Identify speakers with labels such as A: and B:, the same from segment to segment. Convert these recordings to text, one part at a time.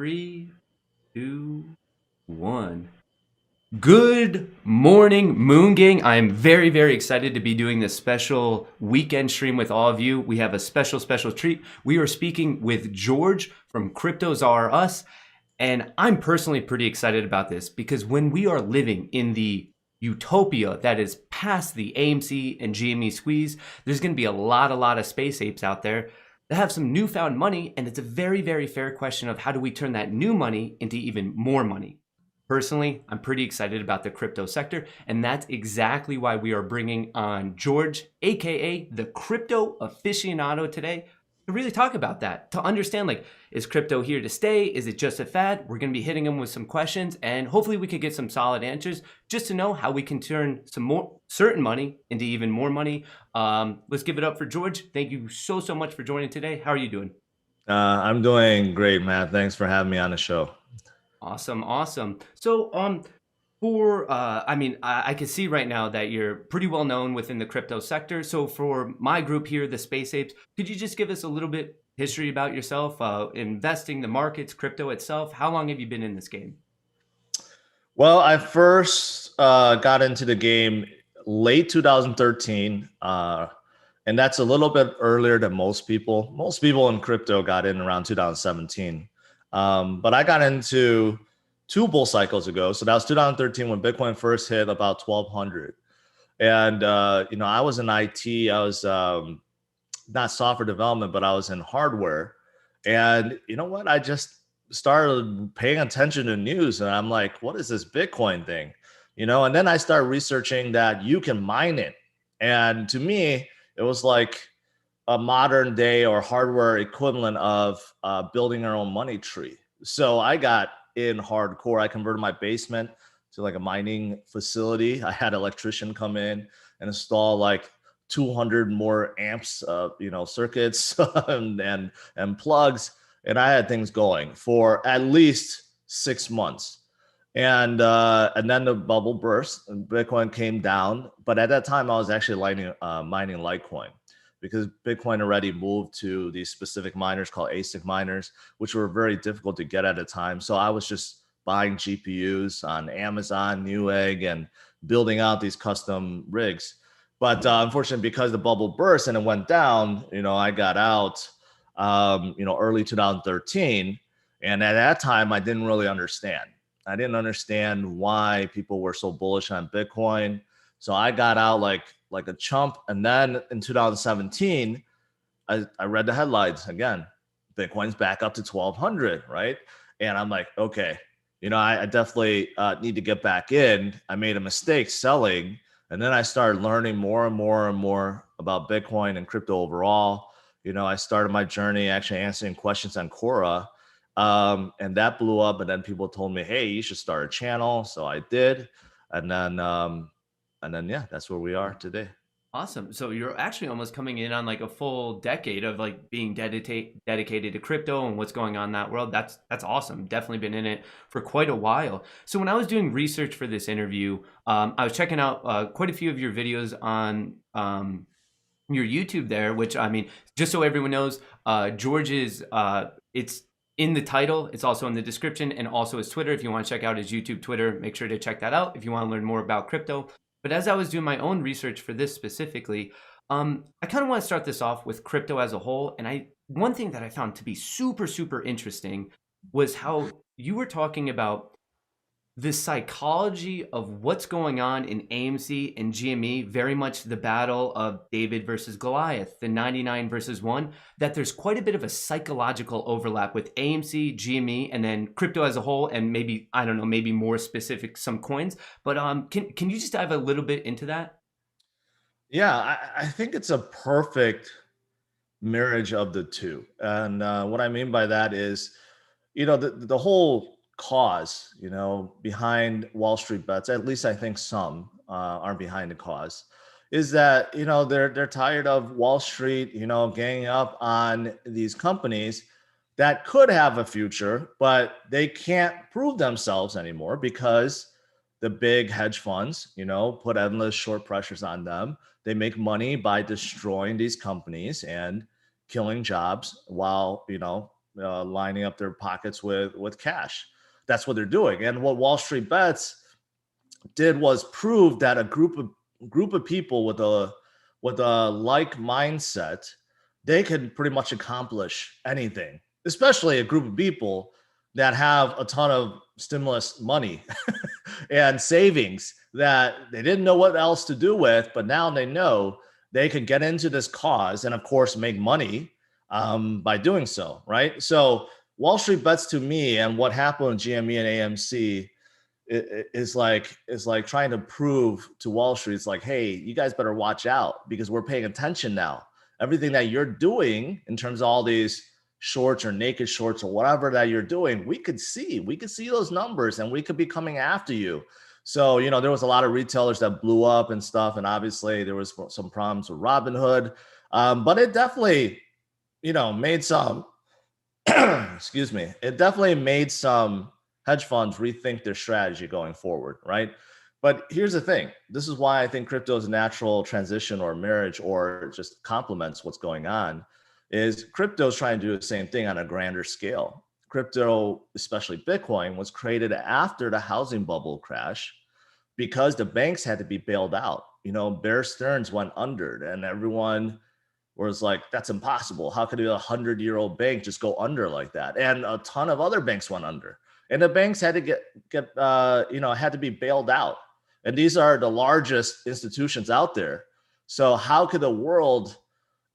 A: Three, two, one. Good morning, Moon Gang. I am very, very excited to be doing this special weekend stream with all of you. We have a special treat. We are speaking with George from Cryptos Are Us. And I'm personally pretty excited about this because when we are living in the utopia that is past the AMC and GME squeeze, there's going to be a lot of space apes out there that have some newfound money. And it's a very, very fair question of how do we turn that new money into even more money? Personally, I'm pretty excited about the crypto sector, and that's exactly why we are bringing on George, aka the crypto aficionado today, to really talk about that, to understand, like, is crypto here to stay? Is it just a fad? We're going to be hitting him with some questions, and hopefully we could get some solid answers just to know how we can turn some more certain money into even more money. Let's give it up for George. Thank you so much for joining today. How are you doing?
B: I'm doing great, Matt. Thanks for having me on the show.
A: Awesome. So, I can see right now that you're pretty well known within the crypto sector. So for my group here, the Space Apes, could you just give us a little bit history about yourself, investing, the markets, crypto itself? How long have you been in this game?
B: Well, I first got into the game late 2013, and that's a little bit earlier than most people. Most people in crypto got in around 2017, but I got into two bull cycles ago. So that was 2013 when Bitcoin first hit about 1,200, and I was in IT. I was not software development, but I was in hardware. And you know what? I just started paying attention to news and I'm like, what is this Bitcoin thing? And then I started researching that you can mine it. And to me, it was like a modern day or hardware equivalent of building our own money tree. So I got in hardcore. I converted my basement to like a mining facility. I had an electrician come in and install like 200 more amps, circuits and plugs, and I had things going for at least 6 months. And then the bubble burst and Bitcoin came down. But at that time, I was actually mining Litecoin because Bitcoin already moved to these specific miners called ASIC miners, which were very difficult to get at the time. So I was just buying GPUs on Amazon, Newegg, and building out these custom rigs. But unfortunately, because the bubble burst and it went down, I got out, early 2013. And at that time, I didn't really understand. I didn't understand why people were so bullish on Bitcoin. So I got out like a chump. And then in 2017, I read the headlines again. Bitcoin's back up to 1,200, right? And I'm like, okay, I definitely need to get back in. I made a mistake selling. And then I started learning more and more about Bitcoin and crypto overall. I started my journey actually answering questions on Quora, and that blew up. And then people told me, "Hey, you should start a channel." So I did, and then yeah, that's where we are today.
A: Awesome. So you're actually almost coming in on like a full decade of like being dedicated to crypto and what's going on in that world. That's awesome. Definitely been in it for quite a while. So when I was doing research for this interview, I was checking out quite a few of your videos on your YouTube there, which I mean, just so everyone knows, George's it's in the title, it's also in the description, and also his Twitter. If you want to check out his YouTube, Twitter, make sure to check that out if you want to learn more about crypto. But as I was doing my own research for this specifically, I kind of want to start this off with crypto as a whole. And one thing that I found to be super interesting was how you were talking about the psychology of what's going on in AMC and GME, very much the battle of David versus Goliath, the 99 versus 1, that there's quite a bit of a psychological overlap with AMC, GME, and then crypto as a whole, and maybe, I don't know, maybe more specific, some coins. But can you just dive a little bit into that?
B: Yeah, I think it's a perfect marriage of the two. And what I mean by that is, the whole cause, behind Wall Street bets, at least I think some are behind the cause, is that, they're tired of Wall Street, ganging up on these companies that could have a future, but they can't prove themselves anymore because the big hedge funds, put endless short pressures on them. They make money by destroying these companies and killing jobs while, lining up their pockets with cash. That's what they're doing. And what Wall Street Bets did was prove that a group of people with a like mindset, they can pretty much accomplish anything, especially a group of people that have a ton of stimulus money and savings that they didn't know what else to do with, but now they know they can get into this cause and, of course, make money by doing so, right? So Wall Street Bets, to me, and what happened with GME and AMC is like trying to prove to Wall Street, it's like, hey, you guys better watch out because we're paying attention now. Everything that you're doing in terms of all these shorts or naked shorts or whatever that you're doing, we could see those numbers and we could be coming after you. So, there was a lot of retailers that blew up and stuff. And obviously there was some problems with Robinhood. But it definitely, made some, excuse me, it definitely made some hedge funds rethink their strategy going forward, right? But here's the thing. This is why I think crypto is a natural transition or marriage or just complements what's going on, is crypto is trying to do the same thing on a grander scale. Crypto, especially Bitcoin, was created after the housing bubble crash because the banks had to be bailed out. Bear Stearns went under and everyone was like, that's impossible. How could a 100-year-old bank just go under like that? And a ton of other banks went under. And the banks had to had to be bailed out. And these are the largest institutions out there. So how could the world,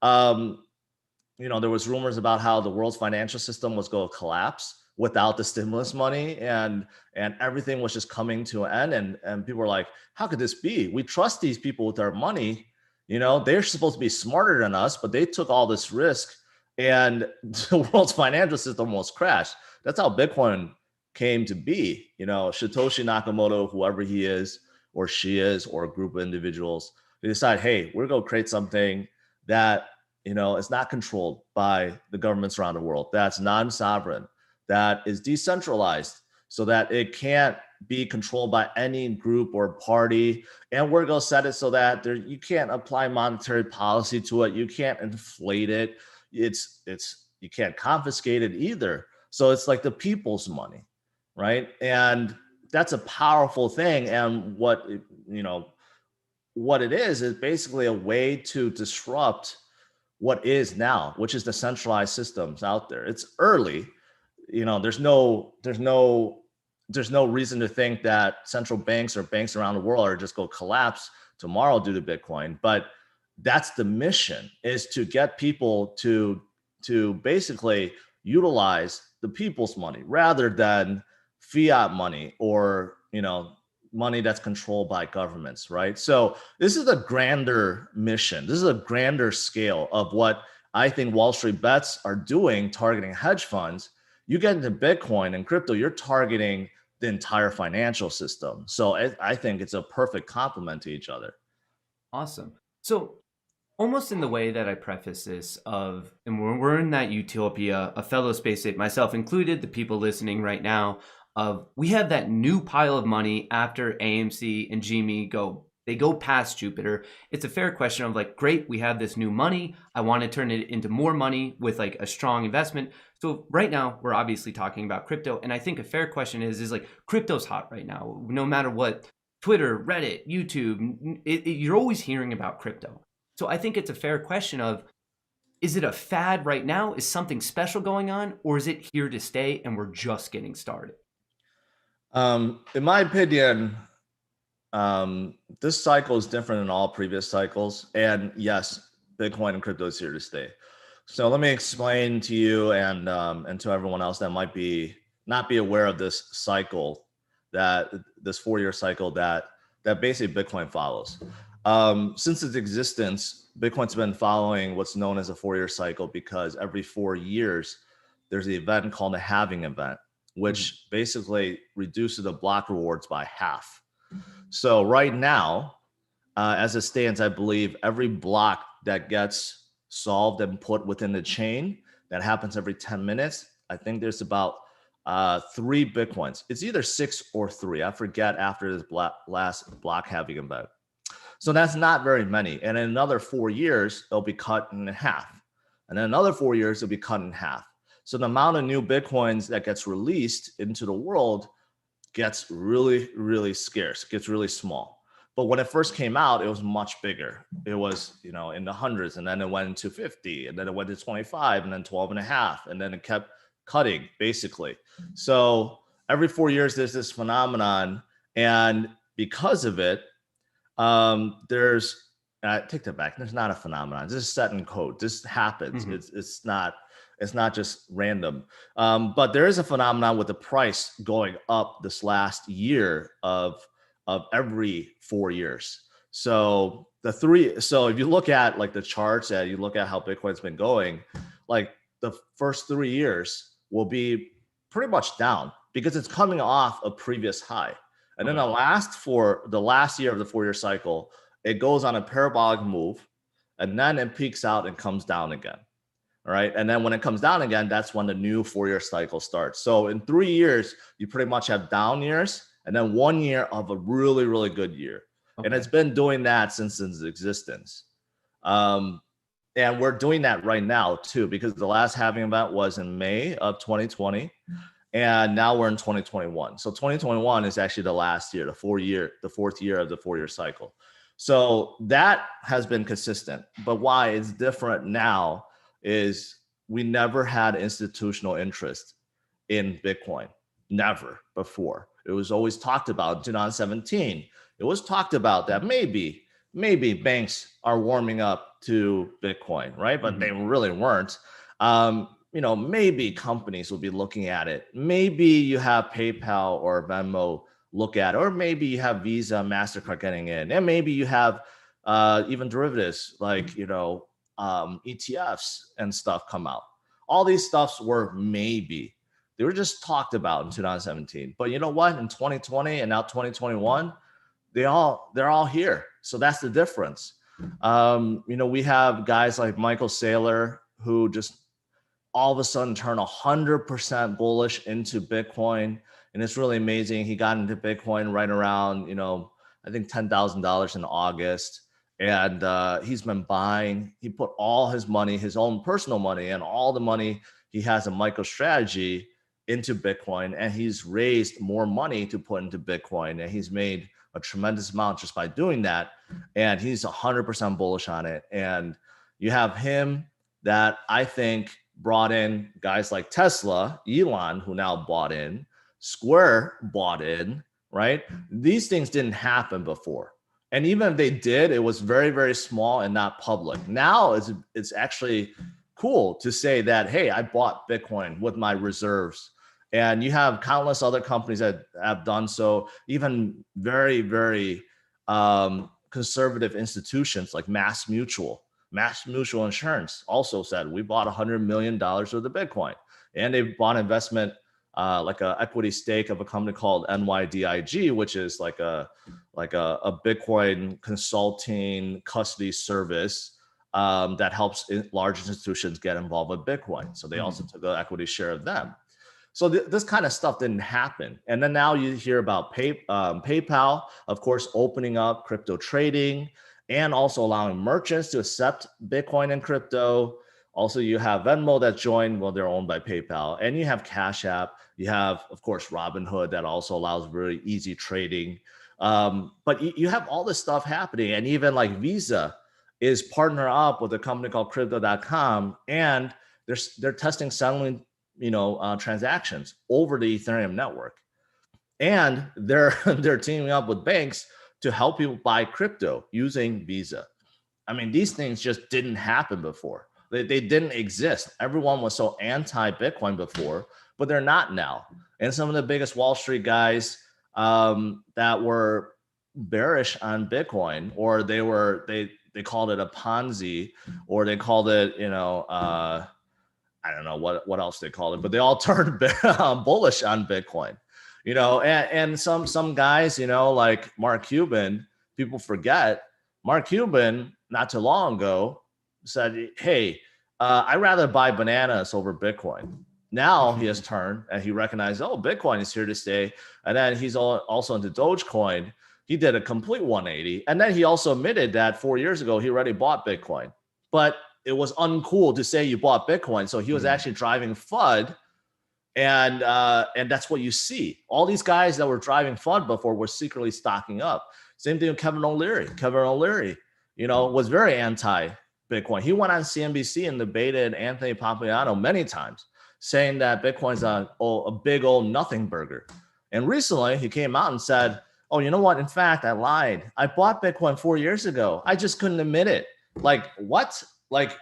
B: there was rumors about how the world's financial system was going to collapse without the stimulus money, and everything was just coming to an end. And people were like, how could this be? We trust these people with our money. They're supposed to be smarter than us, but they took all this risk and the world's financial system almost crashed. That's how Bitcoin came to be. Satoshi Nakamoto, whoever he is or she is, or a group of individuals, they decide, hey, we're going to create something that is not controlled by the governments around the world, that's non-sovereign, that is decentralized, so that it can't be controlled by any group or party. And we're going to set it so that you can't apply monetary policy to it, you can't inflate it, you can't confiscate it either. So it's like the people's money, right? And that's a powerful thing. And what it is basically a way to disrupt what is now, which is the centralized systems out there. It's early. There's no reason to think that central banks or banks around the world are just going to collapse tomorrow due to Bitcoin. But that's the mission, is to get people to basically utilize the people's money rather than fiat money or, money that's controlled by governments, right? So this is a grander mission. This is a grander scale of what I think Wall Street Bets are doing, targeting hedge funds. You get into Bitcoin and crypto, you're targeting the entire financial system. So I think it's a perfect complement to each other.
A: Awesome. So almost in the way that I preface this and we're in that utopia, a fellow space ape, myself included, the people listening right now, we have that new pile of money after AMC and GME they go past Jupiter. It's a fair question of like, great, we have this new money. I want to turn it into more money with like a strong investment. So right now we're obviously talking about crypto. And I think a fair question is like, crypto's hot right now, no matter what, Twitter, Reddit, YouTube, you're always hearing about crypto. So I think it's a fair question of, is it a fad right now? Is something special going on? Or is it here to stay and we're just getting started?
B: In my opinion, this cycle is different than all previous cycles. And yes, Bitcoin and crypto is here to stay. So let me explain to you and to everyone else that might not be aware of this cycle, that this 4-year cycle that basically Bitcoin follows. Since its existence, Bitcoin's been following what's known as a 4-year cycle because every 4 years, there's an event called a halving event, which basically reduces the block rewards by half. So right now, as it stands, I believe every block that gets solved and put within the chain, that happens every 10 minutes. I think there's about 3 Bitcoins. It's either 6 or 3. I forget after this last block halving event. So that's not very many. And in another 4 years, they'll be cut in half. And then another 4 years, it'll be cut in half. So the amount of new Bitcoins that gets released into the world gets really, really scarce, gets really small. But when it first came out, it was much bigger. It was, in the hundreds, and then it went to 50, and then it went to 25, and then 12 and a half, and then it kept cutting, basically. So every 4 years, there's this phenomenon. And because of it, there's, I take that back. There's not a phenomenon. This is set in code. This happens. It's not just random. But there is a phenomenon with the price going up this last year of every 4 years. So if you look at like the charts and you look at how Bitcoin's been going, like the first 3 years will be pretty much down because it's coming off a previous high. And then the last year of the 4 year cycle, it goes on a parabolic move, and then it peaks out and comes down again. All right. And then when it comes down again, that's when the new 4 year cycle starts. So in 3 years, you pretty much have down years and then 1 year of a really, really good year. And it's been doing that since its existence. And we're doing that right now too, because the last halving event was in May of 2020. And now we're in 2021. So 2021 is actually the last year, the fourth year of the 4 year cycle. So that has been consistent. But why it's different now is we never had institutional interest in Bitcoin. Never before. It was always talked about in 2017. It was talked about that maybe banks are warming up to Bitcoin, right? But they really weren't. Maybe companies will be looking at it. Maybe you have PayPal or Venmo look at it, or maybe you have Visa, MasterCard getting in, and maybe you have even derivatives like ETFs and stuff come out. All these stuffs were maybe. They were just talked about in 2017. But you know what? In 2020 and now 2021, they're all here. So that's the difference. We have guys like Michael Saylor who just all of a sudden turn 100% bullish into Bitcoin. And it's really amazing. He got into Bitcoin right around, I think $10,000 in August. And he's been buying. He put all his money, his own personal money, and all the money he has in MicroStrategy into Bitcoin. And he's raised more money to put into Bitcoin. And he's made a tremendous amount just by doing that. And he's 100% bullish on it. And you have him that I think brought in guys like Tesla, Elon, who now bought in, Square bought in, right? These things didn't happen before. And even if they did, it was very, very small and not public. Now it's actually cool to say that, hey, I bought Bitcoin with my reserves. And you have countless other companies that have done so, even very, very conservative institutions like Mass Mutual Insurance also said, we bought $100 million worth of Bitcoin. And they bought investment like an equity stake of a company called NYDIG, which is like a Bitcoin consulting custody service that helps large institutions get involved with Bitcoin. So they also took an equity share of them. So this kind of stuff didn't happen. And then now you hear about PayPal, of course, opening up crypto trading and also allowing merchants to accept Bitcoin and crypto. Also, you have Venmo that joined, well, they're owned by PayPal. And you have Cash App. You have, of course, Robinhood that also allows very easy trading. But you have all this stuff happening. And even like Visa is partner up with a company called Crypto.com. And they're testing settling transactions over the Ethereum network. And they're teaming up with banks to help people buy crypto using Visa. I mean, these things just didn't happen before. They didn't exist. Everyone was so anti-Bitcoin before, but they're not now. And some of the biggest Wall Street guys that were bearish on Bitcoin, or they called it a Ponzi, or they called it, I don't know what else they called it, but they all turned bullish on Bitcoin. And some guys, like Mark Cuban, people forget, Mark Cuban, not too long ago, said, hey, I'd rather buy bananas over Bitcoin. Now he has turned and he recognized, oh, Bitcoin is here to stay. And then he's also into Dogecoin. He did a complete 180. And then he also admitted that 4 years ago, he already bought Bitcoin. But it was uncool to say you bought Bitcoin. So he was actually driving FUD. And that's what you see. All these guys that were driving FUD before were secretly stocking up. Same thing with Kevin O'Leary. Kevin O'Leary, was very anti-Bitcoin. He went on CNBC and debated Anthony Pompliano many times, saying that Bitcoin's a big old nothing burger. And recently he came out and said, oh, you know what? In fact, I lied. I bought Bitcoin 4 years ago. I just couldn't admit it. Like, what? Like,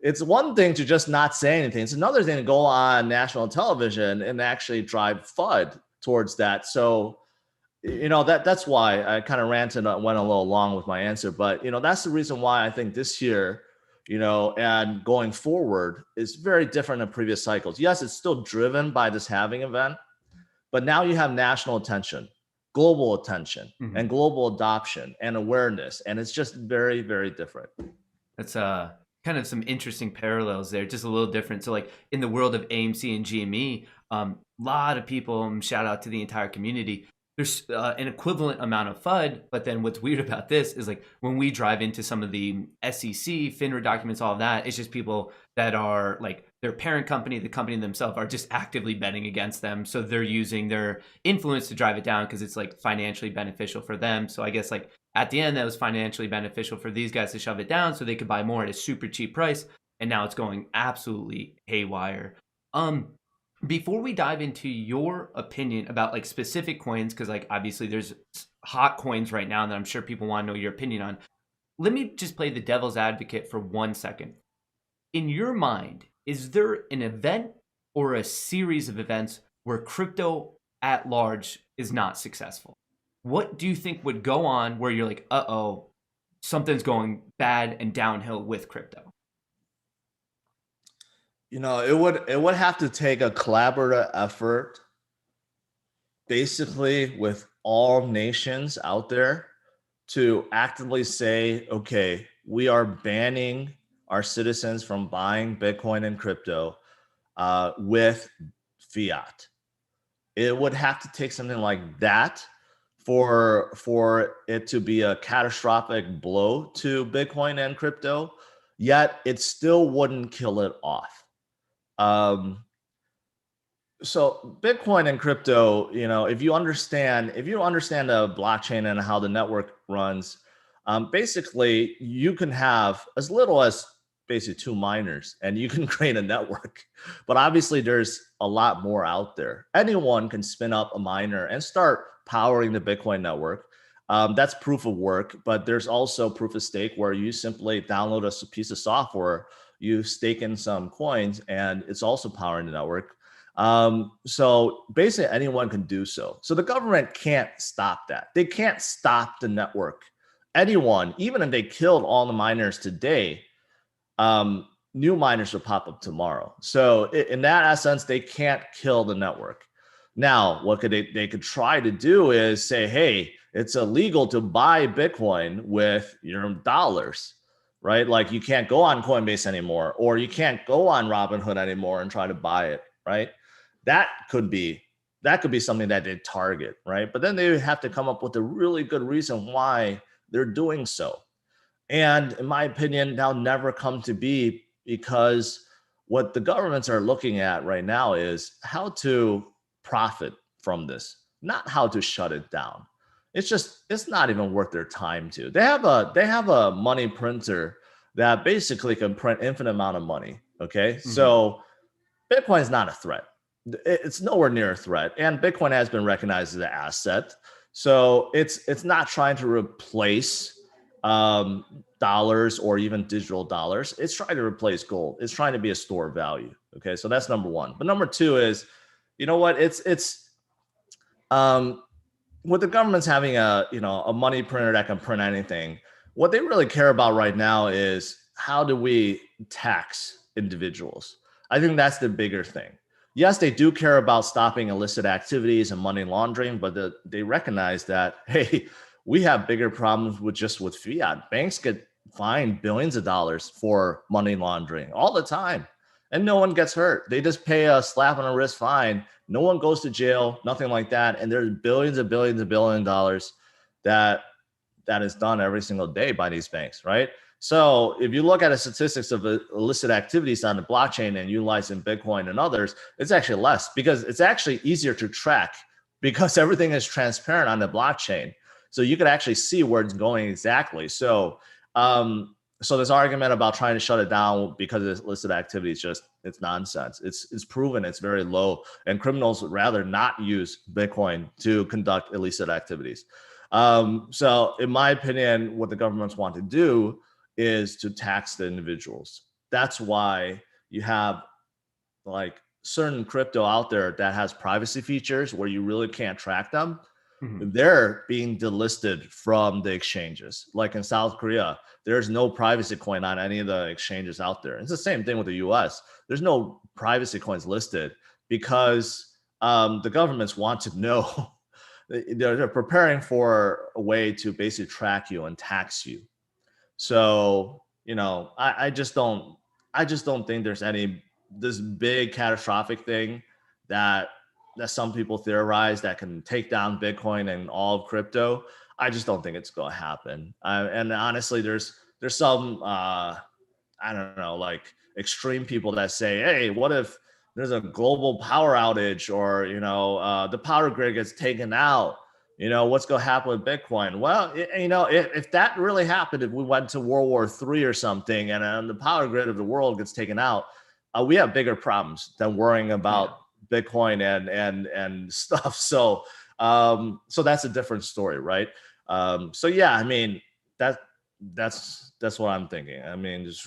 B: it's one thing to just not say anything. It's another thing to go on national television and actually drive FUD towards that. So, that's why I kind of ranted and went a little long with my answer. But, that's the reason why I think this year, and going forward is very different than previous cycles. Yes, it's still driven by this halving event, but now you have national attention, global attention, and global adoption and awareness. And it's just very, very different.
A: That's kind of some interesting parallels there, just a little different. So like in the world of AMC and GME, a lot of people, shout out to the entire community, there's an equivalent amount of FUD, but then what's weird about this is like when we drive into some of the SEC, FINRA documents, all of that, it's just people that are like their parent company, the company themselves are just actively betting against them. So they're using their influence to drive it down because it's like financially beneficial for them. So I guess like at the end, that was financially beneficial for these guys to shove it down so they could buy more at a super cheap price. And now it's going absolutely haywire. Before we dive into your opinion about like specific coins, because like obviously there's hot coins right now that I'm sure people want to know your opinion on. Let me just play the devil's advocate for 1 second. In your mind, is there an event or a series of events where crypto at large is not successful? What do you think would go on where you're like, uh-oh, something's going bad and downhill with crypto?
B: It would have to take a collaborative effort, basically with all nations out there, to actively say, okay, we are banning our citizens from buying Bitcoin and crypto with fiat. It would have to take something like that for it to be a catastrophic blow to Bitcoin and crypto, yet it still wouldn't kill it off. So Bitcoin and crypto, if you understand the blockchain and how the network runs, basically you can have as little as basically 2 miners and you can create a network. But obviously there's a lot more out there. Anyone can spin up a miner and start powering the Bitcoin network. That's proof of work, but there's also proof of stake where you simply download a piece of software, you stake in some coins, and it's also powering the network. So basically anyone can do so. So the government can't stop that. They can't stop the network. Anyone, even if they killed all the miners today, new miners will pop up tomorrow. So in that essence, they can't kill the network. Now, what they could try to do is say, hey, it's illegal to buy Bitcoin with your dollars, right? Like you can't go on Coinbase anymore, or you can't go on Robinhood anymore and try to buy it, right? That could be something that they target, right? But then they would have to come up with a really good reason why they're doing so. And in my opinion, that'll never come to be, because what the governments are looking at right now is how to profit from this, not how to shut it down. It's not even worth their time to. They have a money printer that basically can print infinite amount of money. Okay. Mm-hmm. So Bitcoin is not a threat. It's nowhere near a threat. And Bitcoin has been recognized as an asset. So it's not trying to replace dollars or even digital dollars. It's trying to replace gold. It's trying to be a store of value. Okay. So that's number one. But number two is, you know what? With the government's having a money printer that can print anything, what they really care about right now is how do we tax individuals? I think that's the bigger thing. Yes, they do care about stopping illicit activities and money laundering, but they recognize that, hey, we have bigger problems with fiat. Banks get fined billions of dollars for money laundering all the time, and no one gets hurt. They just pay a slap on the wrist fine. No one goes to jail, nothing like that. And there's billions of dollars that is done every single day by these banks, right? So if you look at the statistics of illicit activities on the blockchain and utilizing Bitcoin and others, it's actually less because it's actually easier to track because everything is transparent on the blockchain. So you could actually see where it's going exactly. So, so this argument about trying to shut it down because of illicit activity is just, it's nonsense. It's proven it's very low, and criminals would rather not use Bitcoin to conduct illicit activities. So in my opinion, what the governments want to do is to tax the individuals. That's why you have like certain crypto out there that has privacy features where you really can't track them.
A: Mhm.
B: They're being delisted from the exchanges. Like in South Korea, there's no privacy coin on any of the exchanges out there. It's the same thing with the US. There's no privacy coins listed because the governments want to know. They're preparing for a way to basically track you and tax you. So, I just don't think there's any this big catastrophic thing that some people theorize that can take down Bitcoin and all of crypto. I just don't think it's going to happen. And honestly, there's some I don't know, like extreme people that say, hey, what if there's a global power outage, or the power grid gets taken out? What's going to happen with Bitcoin? Well, if that really happened, if we went to World War III or something, and the power grid of the world gets taken out, we have bigger problems than worrying about Bitcoin and stuff. So so that's a different story, right? So yeah, I mean that that's what I'm thinking. I mean, it's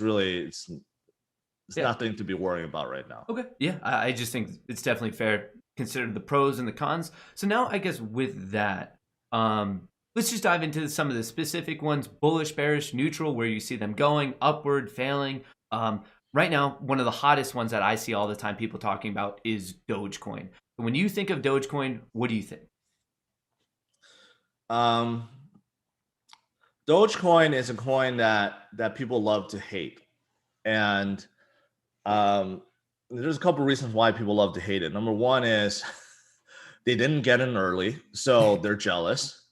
A: Yeah.
B: nothing to be worrying about right now.
A: Okay. Yeah. I just think it's definitely fair. Consider the pros and the cons. So now, I guess with that, let's just dive into some of the specific ones: bullish, bearish, neutral, where you see them going upward, failing. Right now, one of the hottest ones that I see all the time people talking about is Dogecoin. When you think of Dogecoin, what do you think?
B: Um, Dogecoin is a coin that people love to hate, and um, there's a couple reasons why people love to hate it. Number one is they didn't get in early, so they're jealous.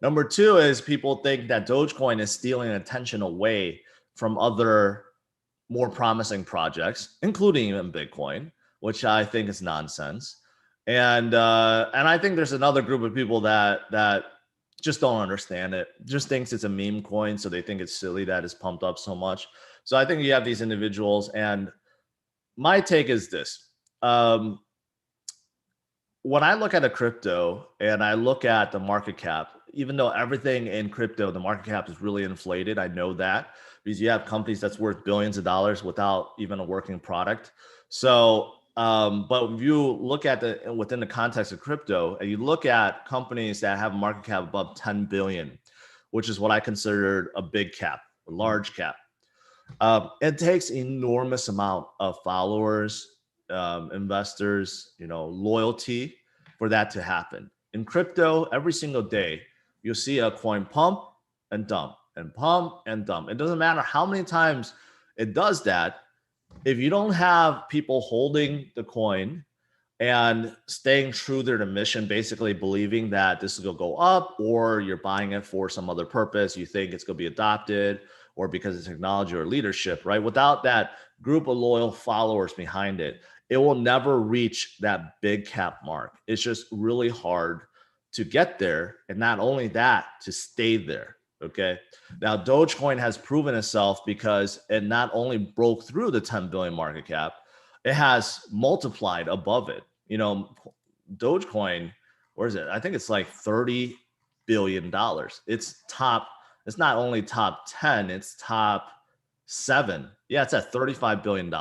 B: Number two is people think that Dogecoin is stealing attention away from other more promising projects, including even Bitcoin, which I think is nonsense. And I think there's another group of people that just don't understand it, just thinks it's a meme coin, so they think it's silly that it's pumped up so much. So I think you have these individuals, and my take is this. When I look at a crypto and I look at the market cap, even though everything in crypto, the market cap is really inflated, I know that because you have companies that's worth billions of dollars without even a working product. So, but if you look at within the context of crypto, and you look at companies that have a market cap above 10 billion, which is what I consider a big cap, a large cap. It takes enormous amount of followers, investors, loyalty for that to happen. In crypto, every single day, you'll see a coin pump and dump and pump and dump. It doesn't matter how many times it does that. If you don't have people holding the coin and staying true to their mission, basically believing that this is going to go up, or you're buying it for some other purpose, you think it's going to be adopted, or because of technology or leadership, right? Without that group of loyal followers behind it, it will never reach that big cap mark. It's just really hard to get there. And not only that, to stay there. Okay. Now, Dogecoin has proven itself because it not only broke through the 10 billion market cap, it has multiplied above it. Dogecoin, where is it? I think it's like $30 billion. It's not only top 10, it's top 7. Yeah, it's at $35 billion.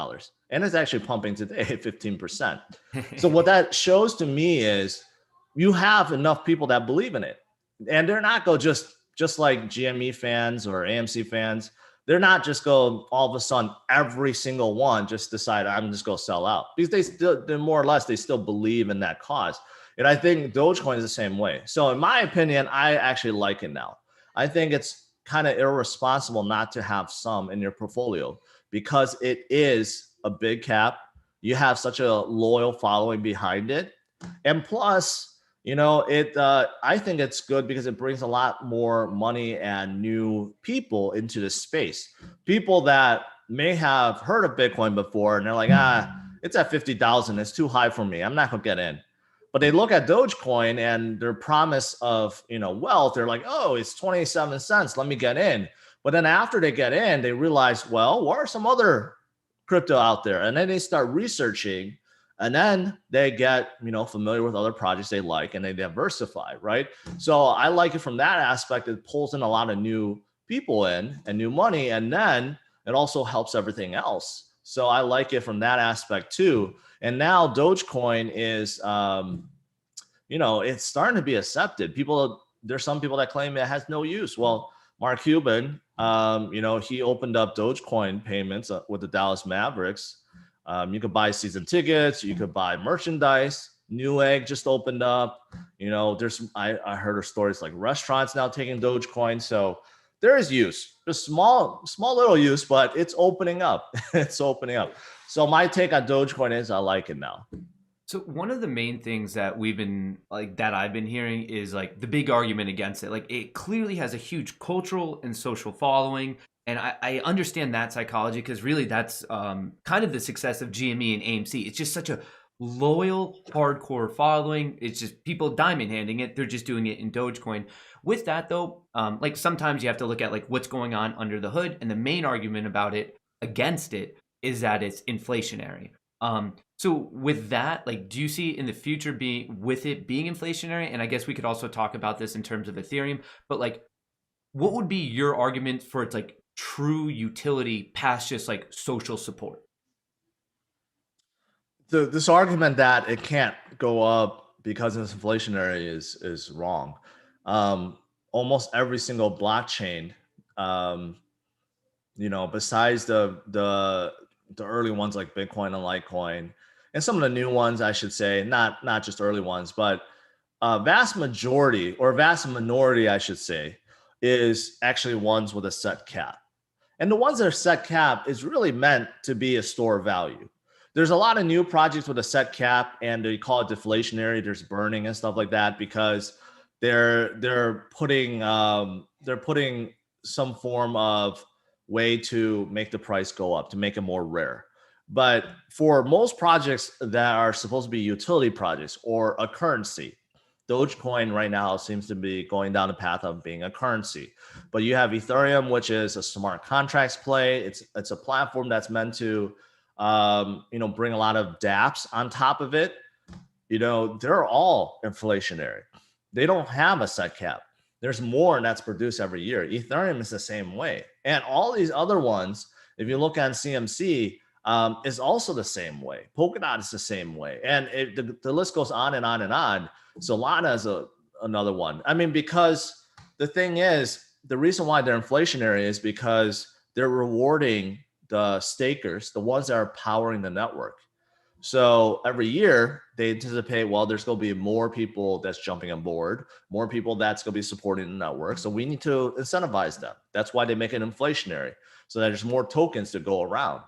B: And it's actually pumping today at 15%. So what that shows to me is you have enough people that believe in it. And they're not go just like GME fans or AMC fans. They're not just go all of a sudden every single one just decide I'm just going to sell out, because they're more or less, they still believe in that cause. And I think Dogecoin is the same way. So in my opinion, I actually like it now. I think it's kind of irresponsible not to have some in your portfolio because it is a big cap. You have such a loyal following behind it. And plus, I think it's good because it brings a lot more money and new people into the space. People that may have heard of Bitcoin before and they're like, it's at 50,000. It's too high for me. I'm not going to get in. But they look at Dogecoin and their promise of, wealth. They're like, oh, it's 27 cents. Let me get in. But then after they get in, they realize, well, what are some other crypto out there? And then they start researching, and then they get familiar with other projects they like, and they diversify, right? So I like it from that aspect. It pulls in a lot of new people in and new money, and then it also helps everything else. So I like it from that aspect too. And now Dogecoin is it's starting to be accepted. There's some people that claim it has no use. Well, Mark Cuban, he opened up Dogecoin payments with the Dallas Mavericks. You could buy season tickets, you could buy merchandise. Newegg just opened up. I heard of stories like restaurants now taking Dogecoin. So there is use. Just small little use, but it's opening up. It's opening up. So my take on Dogecoin is I like it now.
A: So one of the main things that I've been hearing is like the big argument against it. Like it clearly has a huge cultural and social following. And I understand that psychology because really that's kind of the success of GME and AMC. It's just such a loyal, hardcore following. It's just people diamond handing it. They're just doing it in Dogecoin. With that though, like sometimes you have to look at like what's going on under the hood. And the main argument about it against it is that it's inflationary. So with that, like, do you see in the future being inflationary? And I guess we could also talk about this in terms of Ethereum, but like, what would be your argument for its like true utility past just like social support?
B: This argument that it can't go up because it's inflationary is wrong. Almost every single blockchain, besides the early ones like Bitcoin and Litecoin, and some of the new ones, I should say, not just early ones, but vast majority or vast minority, I should say, is actually ones with a set cap. And the ones that are set cap is really meant to be a store of value. There's a lot of new projects with a set cap, and they call it deflationary. There's burning and stuff like that because they're putting some form of way to make the price go up, to make it more rare. But for most projects that are supposed to be utility projects or a currency, Dogecoin right now seems to be going down the path of being a currency. But you have Ethereum, which is a smart contracts play. It's a platform that's meant to bring a lot of dApps on top of it. They're all inflationary. They don't have a set cap. There's more that's produced every year. Ethereum is the same way. And all these other ones, if you look on CMC, is also the same way. Polkadot is the same way. And the list goes on and on and on. Solana is another one. I mean, because the thing is, the reason why they're inflationary is because they're rewarding the stakers, the ones that are powering the network. So every year they anticipate, well, there's going to be more people that's jumping on board, more people that's going to be supporting the network. So we need to incentivize them. That's why they make it inflationary, so that there's more tokens to go around.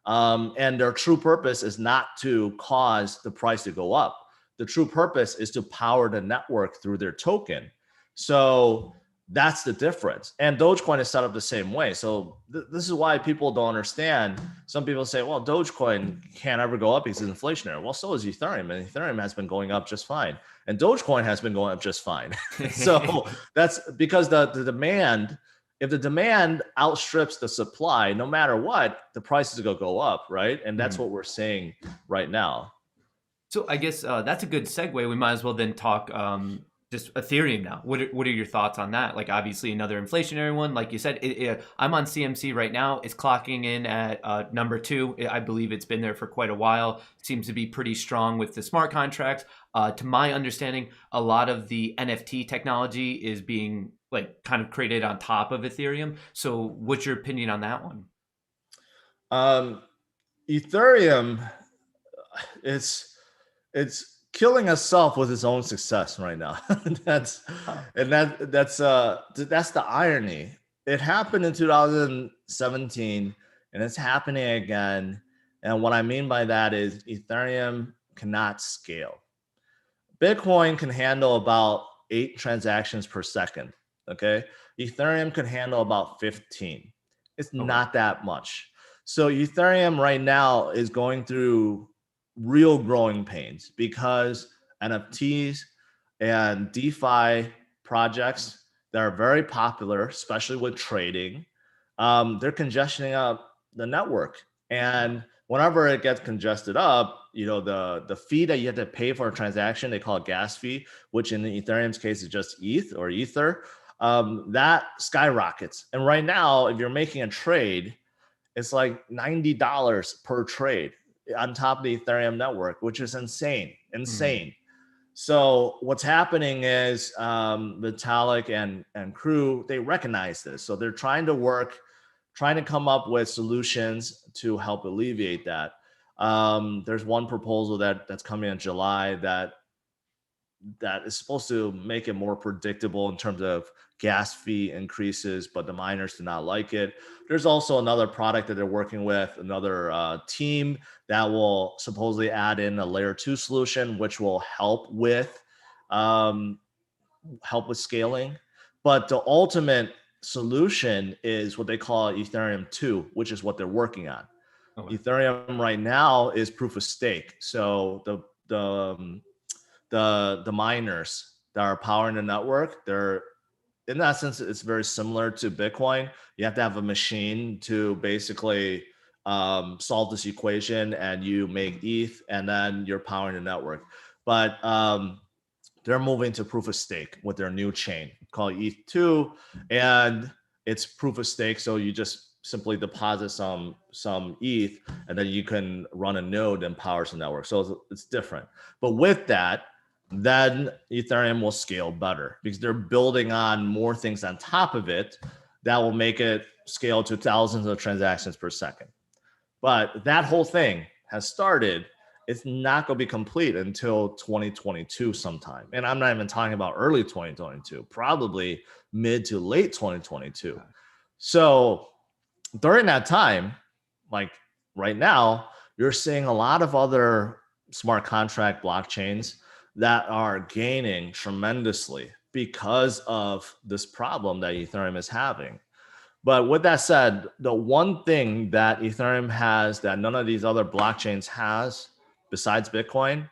B: And their true purpose is not to cause the price to go up. The true purpose is to power the network through their token. So that's the difference. And Dogecoin is set up the same way. So this is why people don't understand. Some people say, well, Dogecoin can't ever go up because it's inflationary. Well, so is Ethereum, and Ethereum has been going up just fine. And Dogecoin has been going up just fine. So that's because the demand, if the demand outstrips the supply, no matter what, the prices will go up, right? And that's what we're seeing right now.
A: So I guess that's a good segue. We might as well then talk just Ethereum now. What are your thoughts on that? Like obviously another inflationary one. Like you said, I'm on CMC right now. It's clocking in at number 2. I believe it's been there for quite a while. Seems to be pretty strong with the smart contracts. To my understanding, a lot of the NFT technology is being like kind of created on top of Ethereum. So what's your opinion on that one?
B: Ethereum, it's killing itself with its own success right now. that's the irony. It happened in 2017 and it's happening again. And what I mean by that is Ethereum cannot scale. Bitcoin can handle about 8 transactions per second. Okay. Ethereum can handle about 15. It's
A: Okay.
B: not that much. So Ethereum right now is going through real growing pains because NFTs and DeFi projects that are very popular, especially with trading, they're congestioning up the network. And whenever it gets congested up, the fee that you have to pay for a transaction, they call it gas fee, which in Ethereum's case is just ETH or Ether. That skyrockets. And right now, if you're making a trade, it's like $90 per trade on top of the Ethereum network, which is insane. So what's happening is Vitalik and crew, they recognize this. So they're trying to come up with solutions to help alleviate that. There's one proposal that's coming in July that is supposed to make it more predictable in terms of gas fee increases, but the miners do not like it. There's also another product that they're working with, another team that will supposedly add in a layer 2 solution, which will um, help with scaling. But the ultimate solution is what they call Ethereum 2, which is what they're working on.
A: Okay.
B: Ethereum right now is proof of stake. So the miners that are powering the network, they're in that sense, it's very similar to Bitcoin. You have to have a machine to basically solve this equation, and you make ETH, and then you're powering the network. But they're moving to proof of stake with their new chain called ETH2, and it's proof of stake. So you just simply deposit some ETH, and then you can run a node and powers the network. So it's different. But with that, then Ethereum will scale better because they're building on more things on top of it that will make it scale to thousands of transactions per second. But that whole thing has started. It's not going to be complete until 2022 sometime. And I'm not even talking about early 2022, probably mid to late 2022. So during that time, like right now, you're seeing a lot of other smart contract blockchains that are gaining tremendously because of this problem that Ethereum is having. But with that said, the one thing that Ethereum has that none of these other blockchains has besides Bitcoin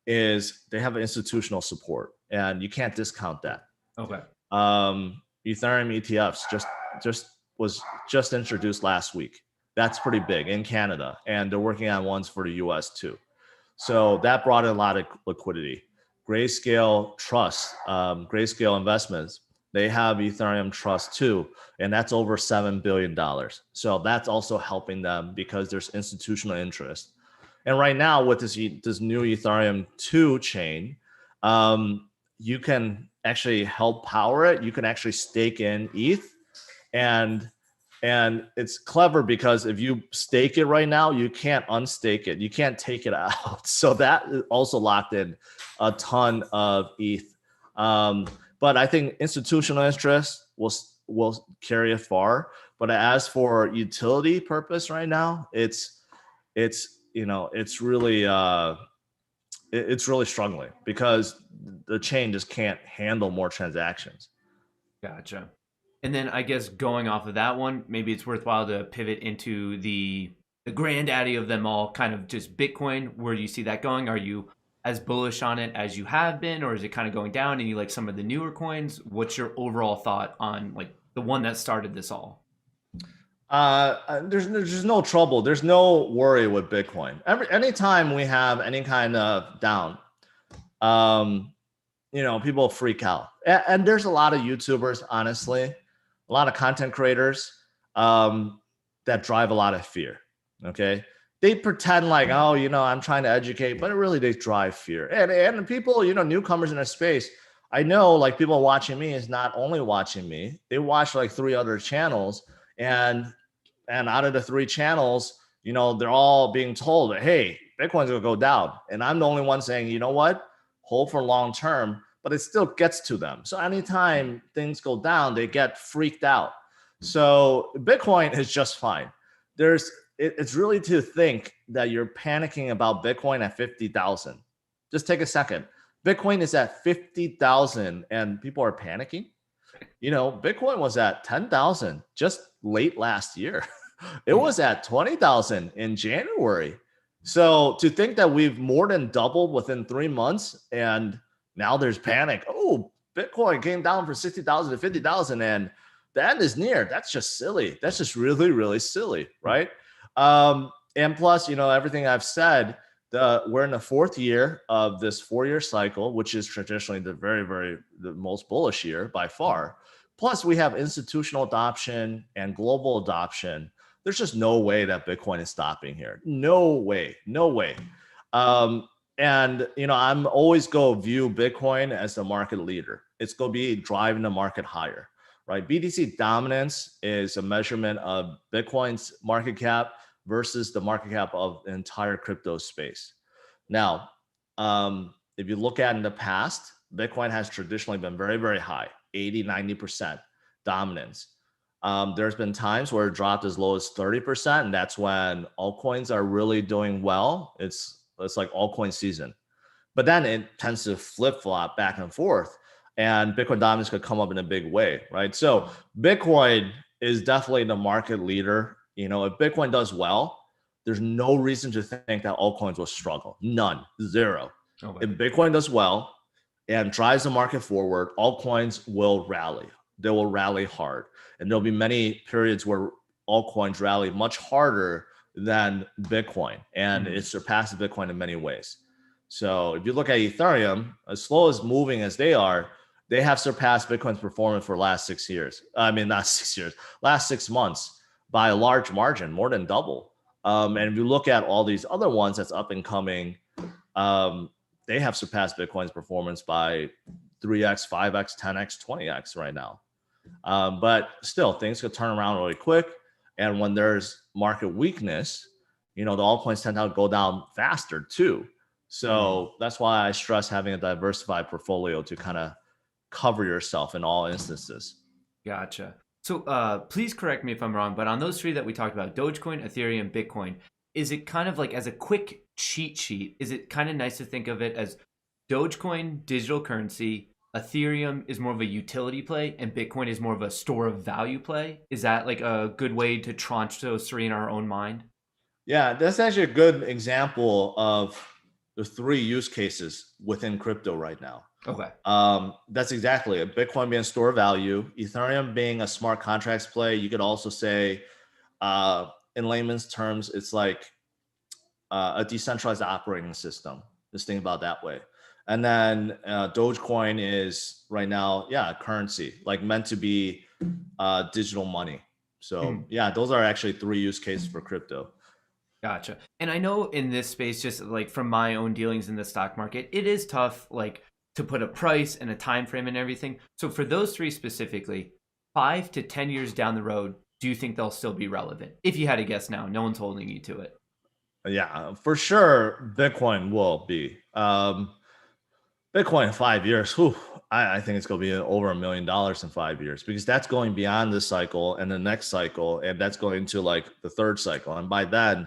B: is they have institutional support, and you can't discount that.
A: Okay.
B: Ethereum Etfs was just introduced last week. That's pretty big in Canada, and they're working on ones for the US too. So that brought in a lot of liquidity. Grayscale Trust, Grayscale Investments, they have Ethereum Trust too, and that's over $7 billion. So that's also helping them because there's institutional interest. And right now with this new Ethereum 2 chain, you can actually help power it. You can actually stake in ETH, and it's clever because if you stake it right now, you can't unstake it. You can't take it out. So that also locked in a ton of ETH. But I think institutional interest will carry it far. But as for utility purpose right now, it's really struggling because the chain just can't handle more transactions.
A: Gotcha. And then I guess going off of that one, maybe it's worthwhile to pivot into the granddaddy of them all, kind of just Bitcoin. Where do you see that going? Are you as bullish on it as you have been, or is it kind of going down and you like some of the newer coins? What's your overall thought on like the one that started this all?
B: There's no trouble. There's no worry with Bitcoin. Anytime we have any kind of down, people freak out. And there's a lot of YouTubers, honestly, a lot of content creators that drive a lot of fear. Okay. They pretend like, oh, I'm trying to educate, but really they drive fear. And people, newcomers in the space, I know like people watching me is not only watching me, they watch like 3 other channels, and out of the 3 channels, they're all being told that, hey, Bitcoin's gonna go down. And I'm the only one saying, you know what? Hold for long term, but it still gets to them. So anytime things go down, they get freaked out. So Bitcoin is just fine. It's really to think that you're panicking about Bitcoin at 50,000. Just take a second. Bitcoin is at 50,000 and people are panicking. Bitcoin was at 10,000 just late last year. It
A: Yeah.
B: was at 20,000 in January. So to think that we've more than doubled within 3 months and now there's panic. Oh, Bitcoin came down from 60,000 to 50,000 and the end is near. That's just silly. That's just really, really silly, right? And plus, everything I've said, we're in the fourth year of this 4-year cycle, which is traditionally the most bullish year by far. Plus, we have institutional adoption and global adoption. There's just no way that Bitcoin is stopping here. No way, no way. And I'm always view Bitcoin as the market leader. It's going to be driving the market higher, right? BTC dominance is a measurement of Bitcoin's market cap versus the market cap of the entire crypto space. Now, if you look at in the past, Bitcoin has traditionally been very, very high, 80, 90% dominance. There's been times where it dropped as low as 30%, and that's when altcoins are really doing well. It's like altcoin season. But then it tends to flip-flop back and forth, and Bitcoin dominance could come up in a big way, right? So Bitcoin is definitely the market leader. If Bitcoin does well, there's no reason to think that altcoins will struggle. None. Zero.
A: Okay.
B: If Bitcoin does well and drives the market forward, altcoins will rally. They will rally hard. And there'll be many periods where altcoins rally much harder than Bitcoin. And it surpasses Bitcoin in many ways. So if you look at Ethereum, as slow as moving as they are, they have surpassed Bitcoin's performance for the last 6 years. I mean, not 6 years, last 6 months by a large margin, more than double. And if you look at all these other ones that's up and coming, they have surpassed Bitcoin's performance by 3x, 5x, 10x, 20x right now. But still, things could turn around really quick. And when there's market weakness, the altcoins tend to go down faster too. So that's why I stress having a diversified portfolio to kind of cover yourself in all instances.
A: Gotcha. So please correct me if I'm wrong, but on those three that we talked about, Dogecoin, Ethereum, Bitcoin, is it kind of like as a quick cheat sheet, is it kind of nice to think of it as Dogecoin, digital currency, Ethereum is more of a utility play, and Bitcoin is more of a store of value play? Is that like a good way to tranche those three in our own mind?
B: Yeah, that's actually a good example of the 3 use cases within crypto right now.
A: Okay.
B: That's exactly it. Bitcoin being store value, Ethereum being a smart contracts play. You could also say, in layman's terms, it's like a decentralized operating system. Just think about it that way. And then Dogecoin is right now, yeah, currency, like meant to be digital money. So yeah, those are actually 3 use cases for crypto.
A: Gotcha. And I know in this space, just like from my own dealings in the stock market, it is tough, like to put a price and a time frame and everything. So for those three specifically, 5 to 10 years down the road, do you think they'll still be relevant? If you had to guess now, no one's holding you to it.
B: Yeah, for sure, Bitcoin will be. Bitcoin in 5 years, whew, I think it's going to be over $1 million in 5 years because that's going beyond this cycle and the next cycle, and that's going into like the third cycle. And by then,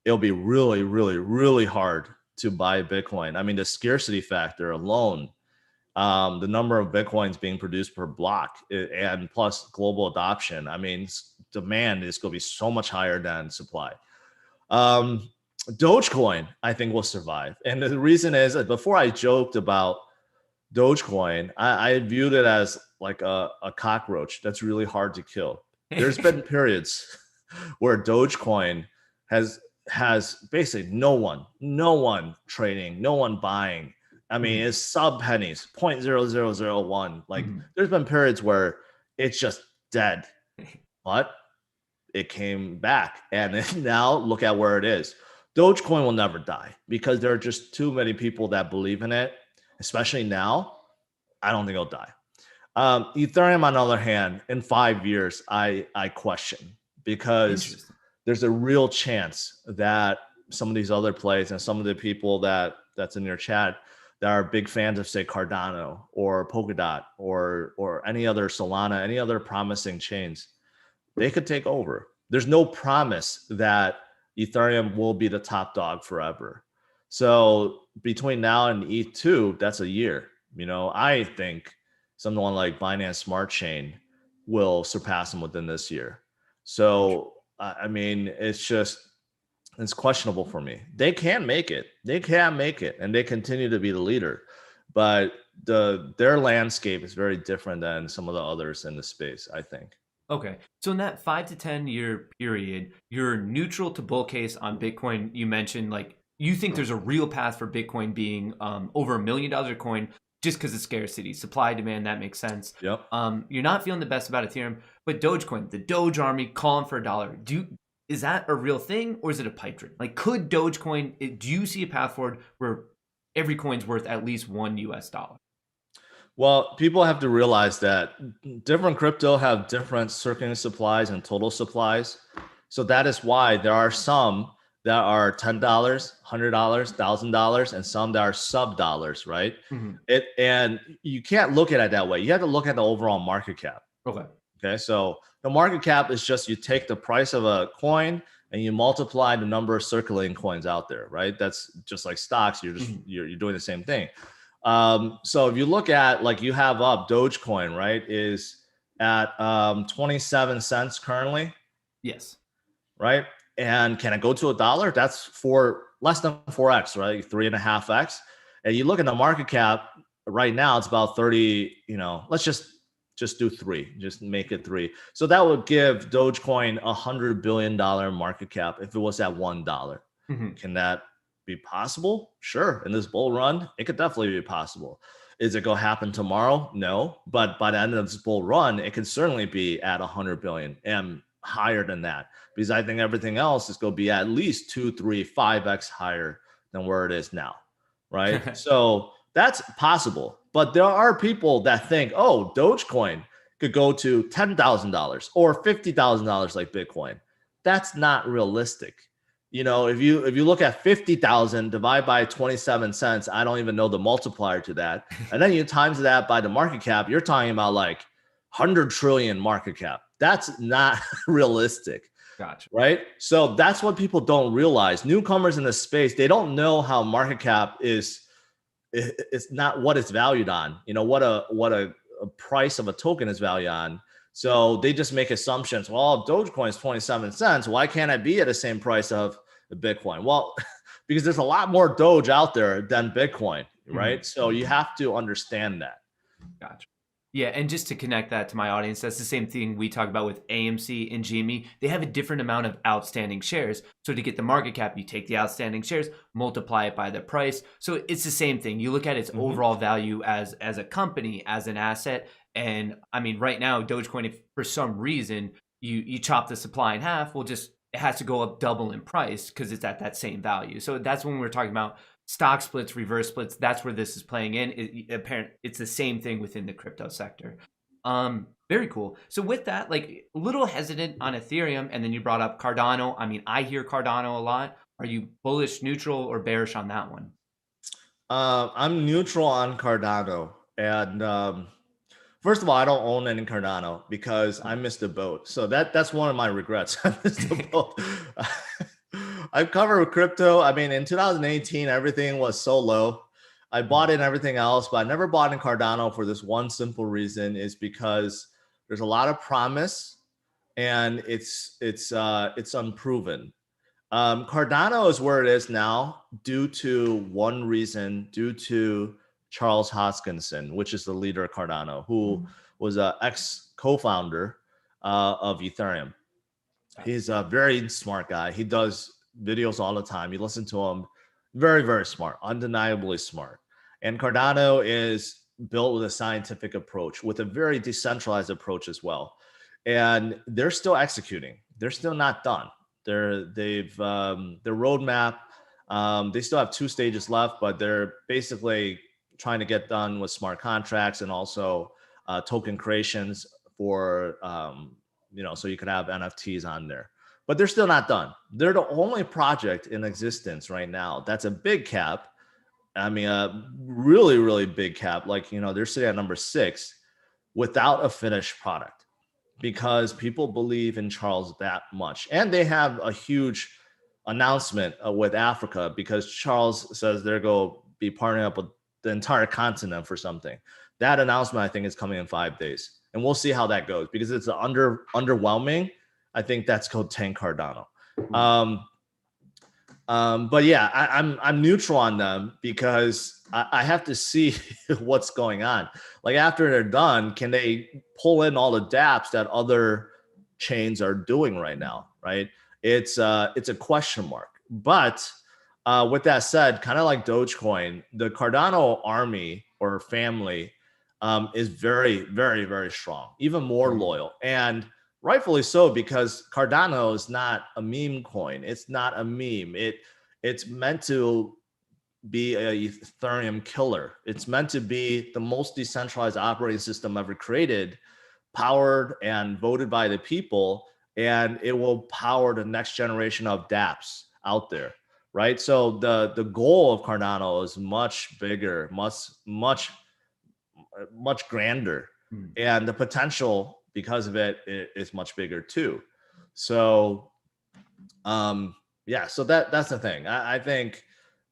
B: it'll be really, really, really hard to buy Bitcoin. I mean, the scarcity factor alone, the number of Bitcoins being produced per block, and plus global adoption. I mean, demand is going to be so much higher than supply. Dogecoin, I think, will survive. And the reason is before I joked about Dogecoin, I viewed it as like a cockroach that's really hard to kill. There's been periods where Dogecoin has basically no one trading, no one buying. I mean, it's sub pennies, 0.0001. Like there's been periods where it's just dead, but it came back. And now look at where it is. Dogecoin will never die because there are just too many people that believe in it, especially now. I don't think it'll die. Ethereum, on the other hand, in 5 years, I question because there's a real chance that some of these other plays and some of the people that's in your chat that are big fans of, say, Cardano or Polkadot or any other Solana, any other promising chains, they could take over. There's no promise that Ethereum will be the top dog forever. So between now and E2, that's a year. I think someone like Binance Smart Chain will surpass them within this year. So I mean, it's questionable for me. They can make it. They can make it, and they continue to be the leader. But their landscape is very different than some of the others in the space, I think.
A: Okay. So in that 5 to 10 year period, you're neutral to bull case on Bitcoin. You mentioned like you think there's a real path for Bitcoin being over $1 million a coin just because of scarcity, supply, demand. That makes sense.
B: Yep.
A: You're not feeling the best about Ethereum, but Dogecoin, the Doge army calling for $1. Is that a real thing or is it a pipe dream? Like, could Dogecoin? Do you see a path forward where every coin's worth at least $1?
B: Well, people have to realize that different crypto have different circulating supplies and total supplies. So that is why there are some that are $10, $100, $1,000, and some that are sub-dollars, right?
A: Mm-hmm.
B: And you can't look at it that way. You have to look at the overall market cap.
A: Okay.
B: Okay, so the market cap is just you take the price of a coin and you multiply the number of circulating coins out there, right? That's just like stocks. You're doing the same thing. So if you look at like you have up Dogecoin, right, is at 27 cents currently.
A: Yes.
B: Right. And can it go to $1? That's for less than 4x, right? 3.5x. And you look at the market cap right now, it's about 30, let's just do 3, just make it 3. So that would give Dogecoin $100 billion market cap if it was at $1.
A: Mm-hmm.
B: Can that be possible? Sure. In this bull run, it could definitely be possible. Is it going to happen tomorrow? No. But by the end of this bull run, it can certainly be at 100 billion and higher than that, because I think everything else is going to be at least 2, 3, 5x higher than where it is now. Right. So that's possible. But there are people that think, oh, Dogecoin could go to $10,000 or $50,000 like Bitcoin. That's not realistic. If you look at 50,000 divided by 27 cents, I don't even know the multiplier to that. And then you times that by the market cap, you're talking about like 100 trillion market cap. That's not realistic.
A: Gotcha.
B: Right? So that's what people don't realize. Newcomers in this space, they don't know how market cap is. It's not what it's valued on. What a price of a token is valued on. So they just make assumptions. Well, Dogecoin is 27 cents. Why can't I be at the same price of the Bitcoin? Well, because there's a lot more Doge out there than Bitcoin, right? Mm-hmm. So you have to understand that.
A: Gotcha. Yeah, and just to connect that to my audience, that's the same thing we talk about with AMC and GME. They have a different amount of outstanding shares. So to get the market cap, you take the outstanding shares, multiply it by the price. So it's the same thing. You look at its overall value as a company, as an asset. And I mean, right now, Dogecoin, if for some reason you chop the supply in half, it has to go up double in price because it's at that same value. So that's when we're talking about stock splits, reverse splits. That's where this is playing in. It's the same thing within the crypto sector. Very cool. So with that, like a little hesitant on Ethereum, and then you brought up Cardano. I mean, I hear Cardano a lot. Are you bullish, neutral, or bearish on that one?
B: I'm neutral on Cardano. And first of all, I don't own any Cardano because I missed the boat. So that's one of my regrets. I missed the boat. I've covered crypto. I mean, in 2018, everything was so low. I bought in everything else, but I never bought in Cardano for this one simple reason, is because there's a lot of promise and it's unproven. Cardano is where it is now due to one reason, due to Charles Hoskinson, which is the leader of Cardano, who was an ex-co-founder of Ethereum. He's a very smart guy. He does videos all the time. You listen to him. Very, very smart, undeniably smart. And Cardano is built with a scientific approach, with a very decentralized approach as well. And they're still executing. They're still not done. Their roadmap, they still have 2 stages left, but they're basically trying to get done with smart contracts and also token creations for so you can have NFTs on there. But they're still not done. They're the only project in existence right now that's a big cap. I mean, a really, really big cap. Like, they're sitting at number 6 without a finished product because people believe in Charles that much. And they have a huge announcement with Africa, because Charles says they're going to be partnering up with the entire continent for something. That announcement, I think, is coming in 5 days, and we'll see how that goes, because it's underwhelming. I think that's called Tank Cardano. But yeah, I'm neutral on them, because I have to see what's going on. Like, after they're done, can they pull in all the dApps that other chains are doing right now? Right? It's a question mark. But with that said, kind of like Dogecoin, the Cardano army or family is very, very, very strong, even more loyal, and rightfully so, because Cardano is not a meme coin. It's not a meme. It's meant to be a Ethereum killer. It's meant to be the most decentralized operating system ever created, powered and voted by the people, and it will power the next generation of dApps out there, right? So the goal of Cardano is much bigger, much grander, and the potential because of it is much bigger too. So yeah, so that's the thing. I think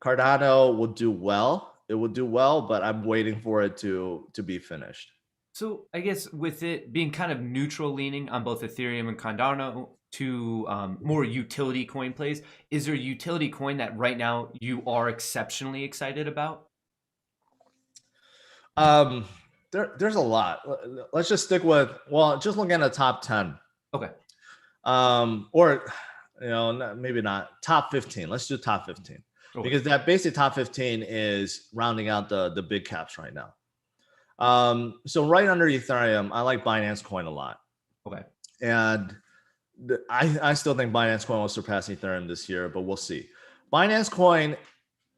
B: Cardano will do well. It will do well, but I'm waiting for it to be finished.
A: So I guess with it being kind of neutral leaning on both Ethereum and Cardano to more utility coin plays, is there a utility coin that right now you are exceptionally excited about?
B: There's a lot. Let's just stick with, well, just looking at the top 10.
A: Okay.
B: Or maybe not top 15. Let's do top 15.
A: Okay.
B: Because that basic top 15 is rounding out the big caps right now. So right under Ethereum, I like Binance Coin a lot.
A: Okay.
B: And I still think Binance Coin will surpass Ethereum this year, but we'll see. Binance Coin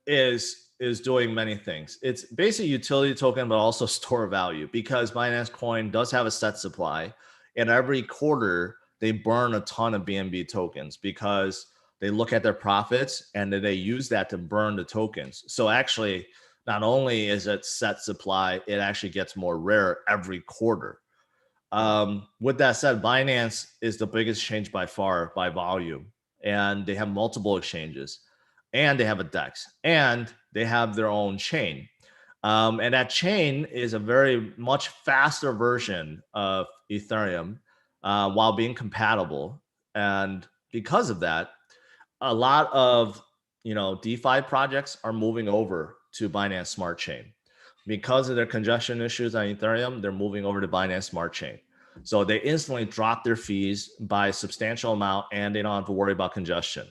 B: is doing many things. It's basically a utility token, but also store value, because Binance Coin does have a set supply, and every quarter they burn a ton of BNB tokens, because they look at their profits and then they use that to burn the tokens. So actually, not only is it set supply, it actually gets more rare every quarter. With that said, Binance is the biggest exchange by far by volume, and they have multiple exchanges, and they have a DEX, and they have their own chain. And that chain is a very much faster version of Ethereum, while being compatible. And because of that, a lot of DeFi projects are moving over to Binance Smart Chain. Because of their congestion issues on Ethereum, they're moving over to Binance Smart Chain. So they instantly drop their fees by a substantial amount, and they don't have to worry about congestion.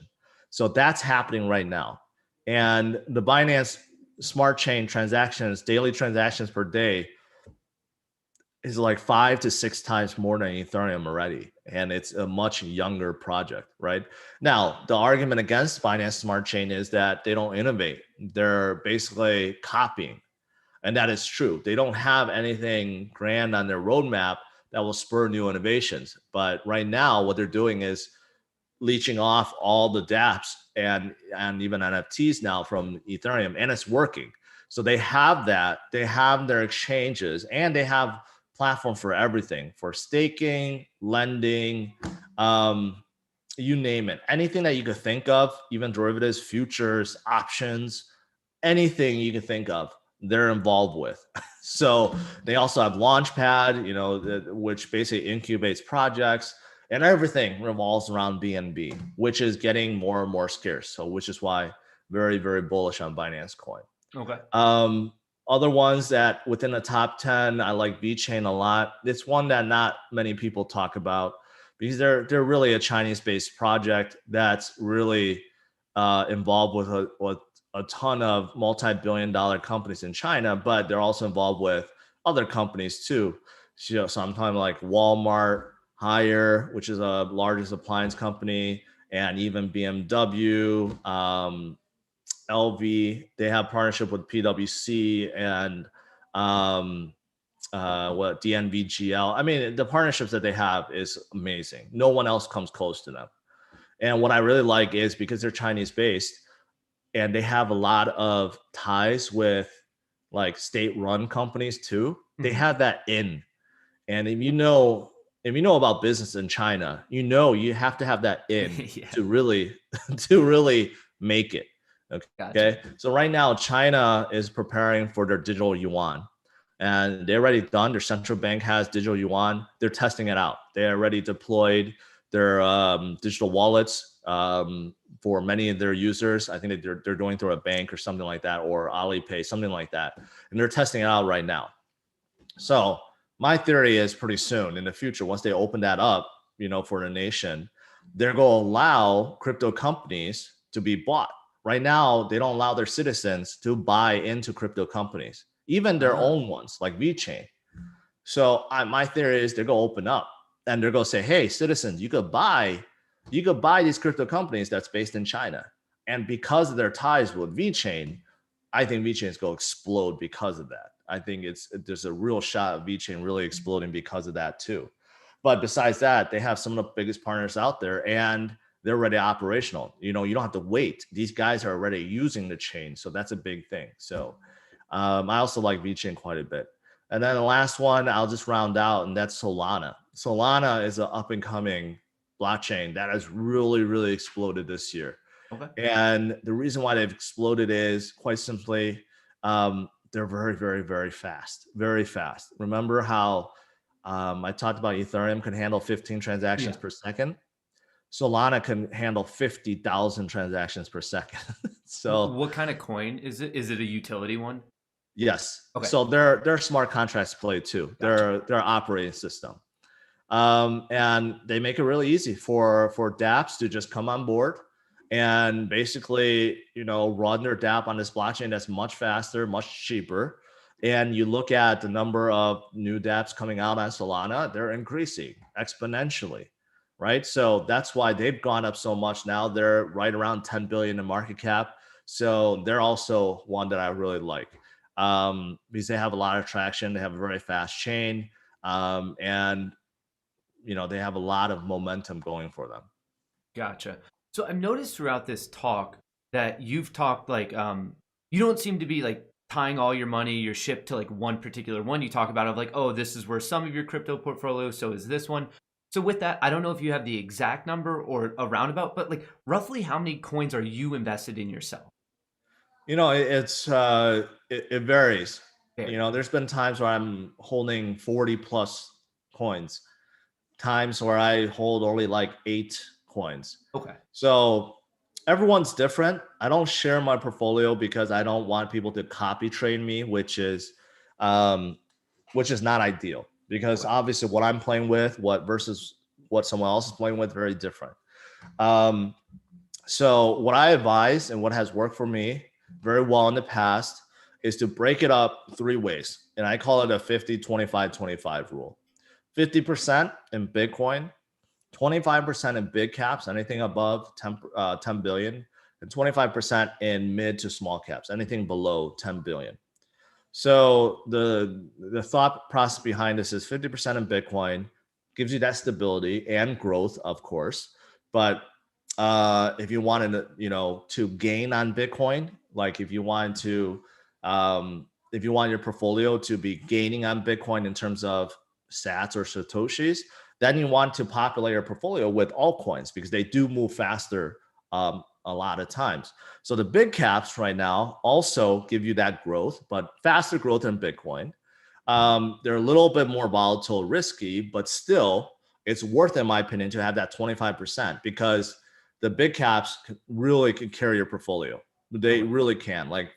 B: So that's happening right now. And the Binance Smart Chain transactions, daily transactions per day, is like 5 to 6 times more than Ethereum already. And it's a much younger project, right? Now, the argument against Binance Smart Chain is that they don't innovate. They're basically copying. And that is true. They don't have anything grand on their roadmap that will spur new innovations. But right now, what they're doing is leeching off all the dApps and even NFTs now from Ethereum, and it's working. So they have that. They have their exchanges, and they have platform for everything, for staking, lending, you name it. Anything that you could think of, even derivatives, futures, options, anything you can think of, they're involved with. So they also have Launchpad, which basically incubates projects, and everything revolves around BNB, which is getting more and more scarce. So which is why very, very bullish on Binance Coin.
A: Okay.
B: Other ones that within the top 10, I like VeChain a lot. It's one that not many people talk about, because they're really a Chinese-based project that's really involved with a ton of multi-billion-dollar companies in China, but they're also involved with other companies too. So I'm talking like Walmart, Haier, which is a largest appliance company, and even BMW, LV. They have partnership with PwC and DNVGL. I mean, the partnerships that they have is amazing. No one else comes close to them. And what I really like is, because they're Chinese based and they have a lot of ties with like state run companies too, they have that in. And if if you know about business in China, you know you have to have that in
A: Yeah,
B: to really to really make it.
A: gotcha.
B: Okay. So right now, China is preparing for their digital yuan. And they're already done. Their central bank has digital yuan. They're testing it out. They already deployed their digital wallets for many of their users. I think that they're doing through a bank or something like that, or Alipay, something like that. And they're testing it out right now. So my theory is pretty soon in the future, once they open that up, for the nation, they're going to allow crypto companies to be bought. Right now, they don't allow their citizens to buy into crypto companies, even their
A: Ah,
B: own ones like VeChain. So my theory is they're going to open up and they're going to say, hey, citizens, you could buy these crypto companies that's based in China. And because of their ties with VeChain, I think VeChain is going to explode because of that. I think there's a real shot of VeChain really exploding because of that too. But besides that, they have some of the biggest partners out there and they're already operational. You don't have to wait. These guys are already using the chain. So that's a big thing. So I also like VeChain quite a bit. And then the last one I'll just round out, and that's Solana. Solana is an up and coming blockchain that has really, really exploded this year.
A: okay.
B: And the reason why they've exploded is quite simply they're very, very, very fast, very fast. Remember how I talked about Ethereum can handle 15 transactions
A: Yeah.
B: per second? Solana can handle 50,000 transactions per second. So
A: What kind of coin is it? Is it a utility one?
B: yes,
A: Okay,
B: so they're smart contracts play too.
A: gotcha.
B: They're operating system, and they make it really easy for dApps to just come on board and basically run their dApp on this blockchain that's much faster, much cheaper. And you look at the number of new dApps coming out on Solana, they're increasing exponentially, right? So that's why they've gone up so much now. They're right around 10 billion in market cap. So they're also one that I really like because they have a lot of traction. They have a very fast chain, and they have a lot of momentum going for them.
A: Gotcha. So I've noticed throughout this talk that you've talked like you don't seem to be like tying all your money, your ship to like one particular one. You talk about of like, oh, this is where some of your crypto portfolio, so is this one. So with that, I don't know if you have the exact number or a roundabout, but like roughly how many coins are you invested in yourself?
B: It varies.
A: Very.
B: There's been times where I'm holding 40 plus coins, times where I hold only like 8 coins.
A: Okay.
B: So everyone's different. I don't share my portfolio because I don't want people to copy trade me, um, which is not ideal because
A: Okay.
B: obviously what I'm playing with, what versus what someone else is playing with, very different. Um, so what I advise and what has worked for me very well in the past is to break it up 3 ways. And I call it a 50-25-25 rule. 50% in Bitcoin, 25% in big caps, anything above 10 billion, and 25% in mid to small caps, anything below 10 billion. So the thought process behind this is 50% in Bitcoin gives you that stability and growth, of course. But if you wanted to gain on Bitcoin, like if you want your portfolio to be gaining on Bitcoin in terms of sats or satoshis, then you want to populate your portfolio with altcoins because they do move faster a lot of times. So the big caps right now also give you that growth, but faster growth than Bitcoin. They're a little bit more volatile, risky, but still it's worth, in my opinion, to have that 25% because the big caps really can carry your portfolio. They
A: Okay.
B: really can. Like,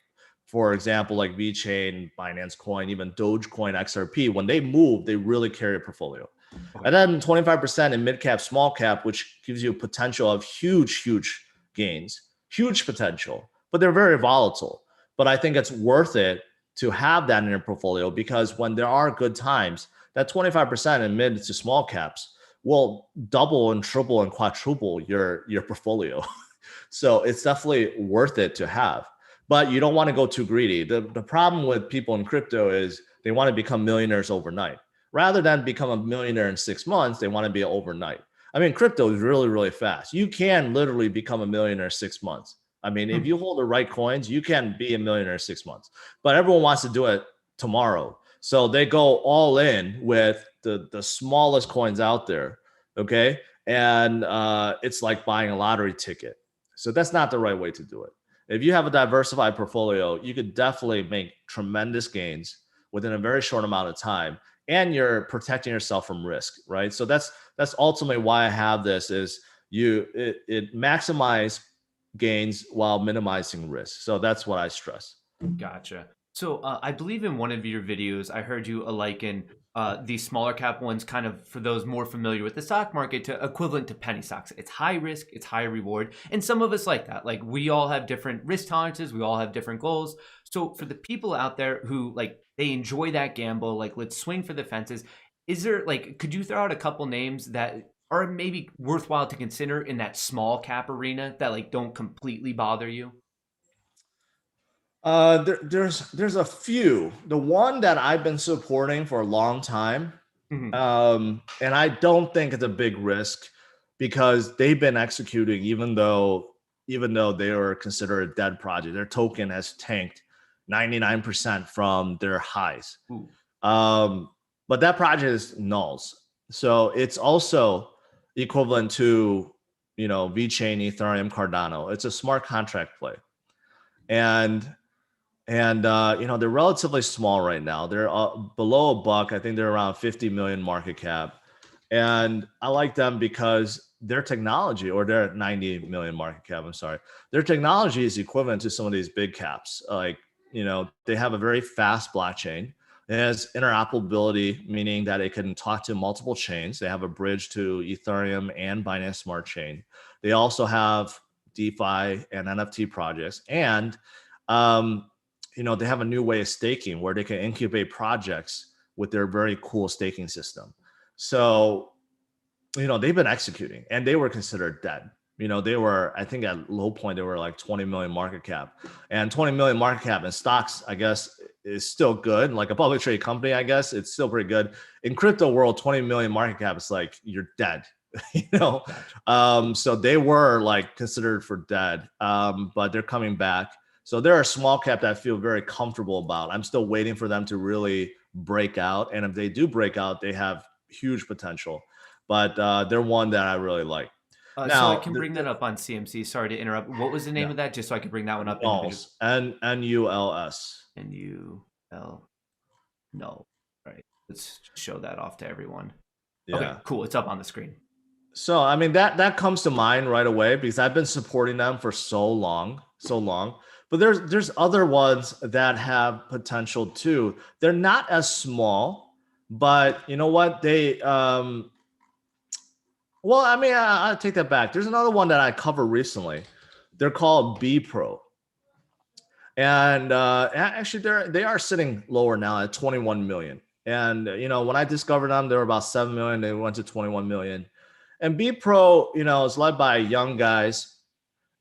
B: for example, like VeChain, Binance Coin, even Dogecoin, XRP, when they move, they really carry a portfolio.
A: Okay.
B: And then 25% in mid cap, small cap, which gives you a potential of huge, huge gains, huge potential, but they're very volatile. But I think it's worth it to have that in your portfolio because when there are good times, that 25% in mid to small caps will double and triple and quadruple your portfolio. So it's definitely worth it to have. But you don't want to go too greedy. The problem with people in crypto is they want to become millionaires overnight. Rather than become a millionaire in 6 months, they want to be overnight. I mean, crypto is really, really fast. You can literally become a millionaire 6 months. I mean, if
A: Hmm.
B: you hold the right coins, you can be a millionaire 6 months. But everyone wants to do it tomorrow. So they go all in with the smallest coins out there. Okay. And it's like buying a lottery ticket. So that's not the right way to do it. If you have a diversified portfolio, you could definitely make tremendous gains within a very short amount of time, and you're protecting yourself from risk, right? So that's ultimately why I have this is it maximize gains while minimizing risk. So that's what I stress.
A: Gotcha. So I believe in one of your videos, I heard you liken these smaller cap ones, kind of for those more familiar with the stock market, to equivalent to penny stocks. It's high risk, it's high reward, and some of us like that. Like we all have different risk tolerances, we all have different goals. So for the people out there who like they enjoy that gamble, like let's swing for the fences. Is there like could you throw out a couple names that are maybe worthwhile to consider in that small cap arena that like don't completely bother you?
B: There's a few. The one that I've been supporting for a long time,
A: Mhm.
B: and I don't think it's a big risk because they've been executing even though they were considered a dead project. Their token has tanked 99% from their highs.
A: Ooh.
B: Um, but that project is nulls. So it's also equivalent to VeChain, Ethereum, Cardano. It's a smart contract play. And they're relatively small right now. They're below a buck. I think they're around 50 million market cap. And I like them because their technology, or they're 90 million market cap, I'm sorry. Their technology is equivalent to some of these big caps. Like, they have a very fast blockchain. It has interoperability, meaning that it can talk to multiple chains. They have a bridge to Ethereum and Binance Smart Chain. They also have DeFi and NFT projects. And um, they have a new way of staking where they can incubate projects with their very cool staking system. So, they've been executing, and they were considered dead. They were, I think at low point, they were like 20 million market cap, and 20 million market cap in stocks, I guess, is still good. Like a public traded company, I guess it's still pretty good. In crypto world, 20 million market cap is like, you're dead, you know?
A: Gotcha.
B: So they were like considered for dead, but they're coming back. So they're a small cap that I feel very comfortable about. I'm still waiting for them to really break out. And if they do break out, they have huge potential. But they're one that I really like.
A: So I
B: Now,
A: can bring that up on CMC. Sorry to interrupt. What was the name
B: yeah,
A: of that? Just so I could bring that one up individually.
B: Nulls, NULS.
A: NUL. No. All right. Let's show that off to everyone. Okay,
B: Yeah.
A: cool. It's up on the screen.
B: So I mean that comes to mind right away because I've been supporting them for so long, so long. But there's other ones that have potential too. They're not as small, but you know what? Well, I mean, I take that back. There's another one that I covered recently. They're called B Pro, and actually they are sitting lower now at 21 million. And when I discovered them, they were about 7 million. They went to 21 million. And B Pro, is led by young guys,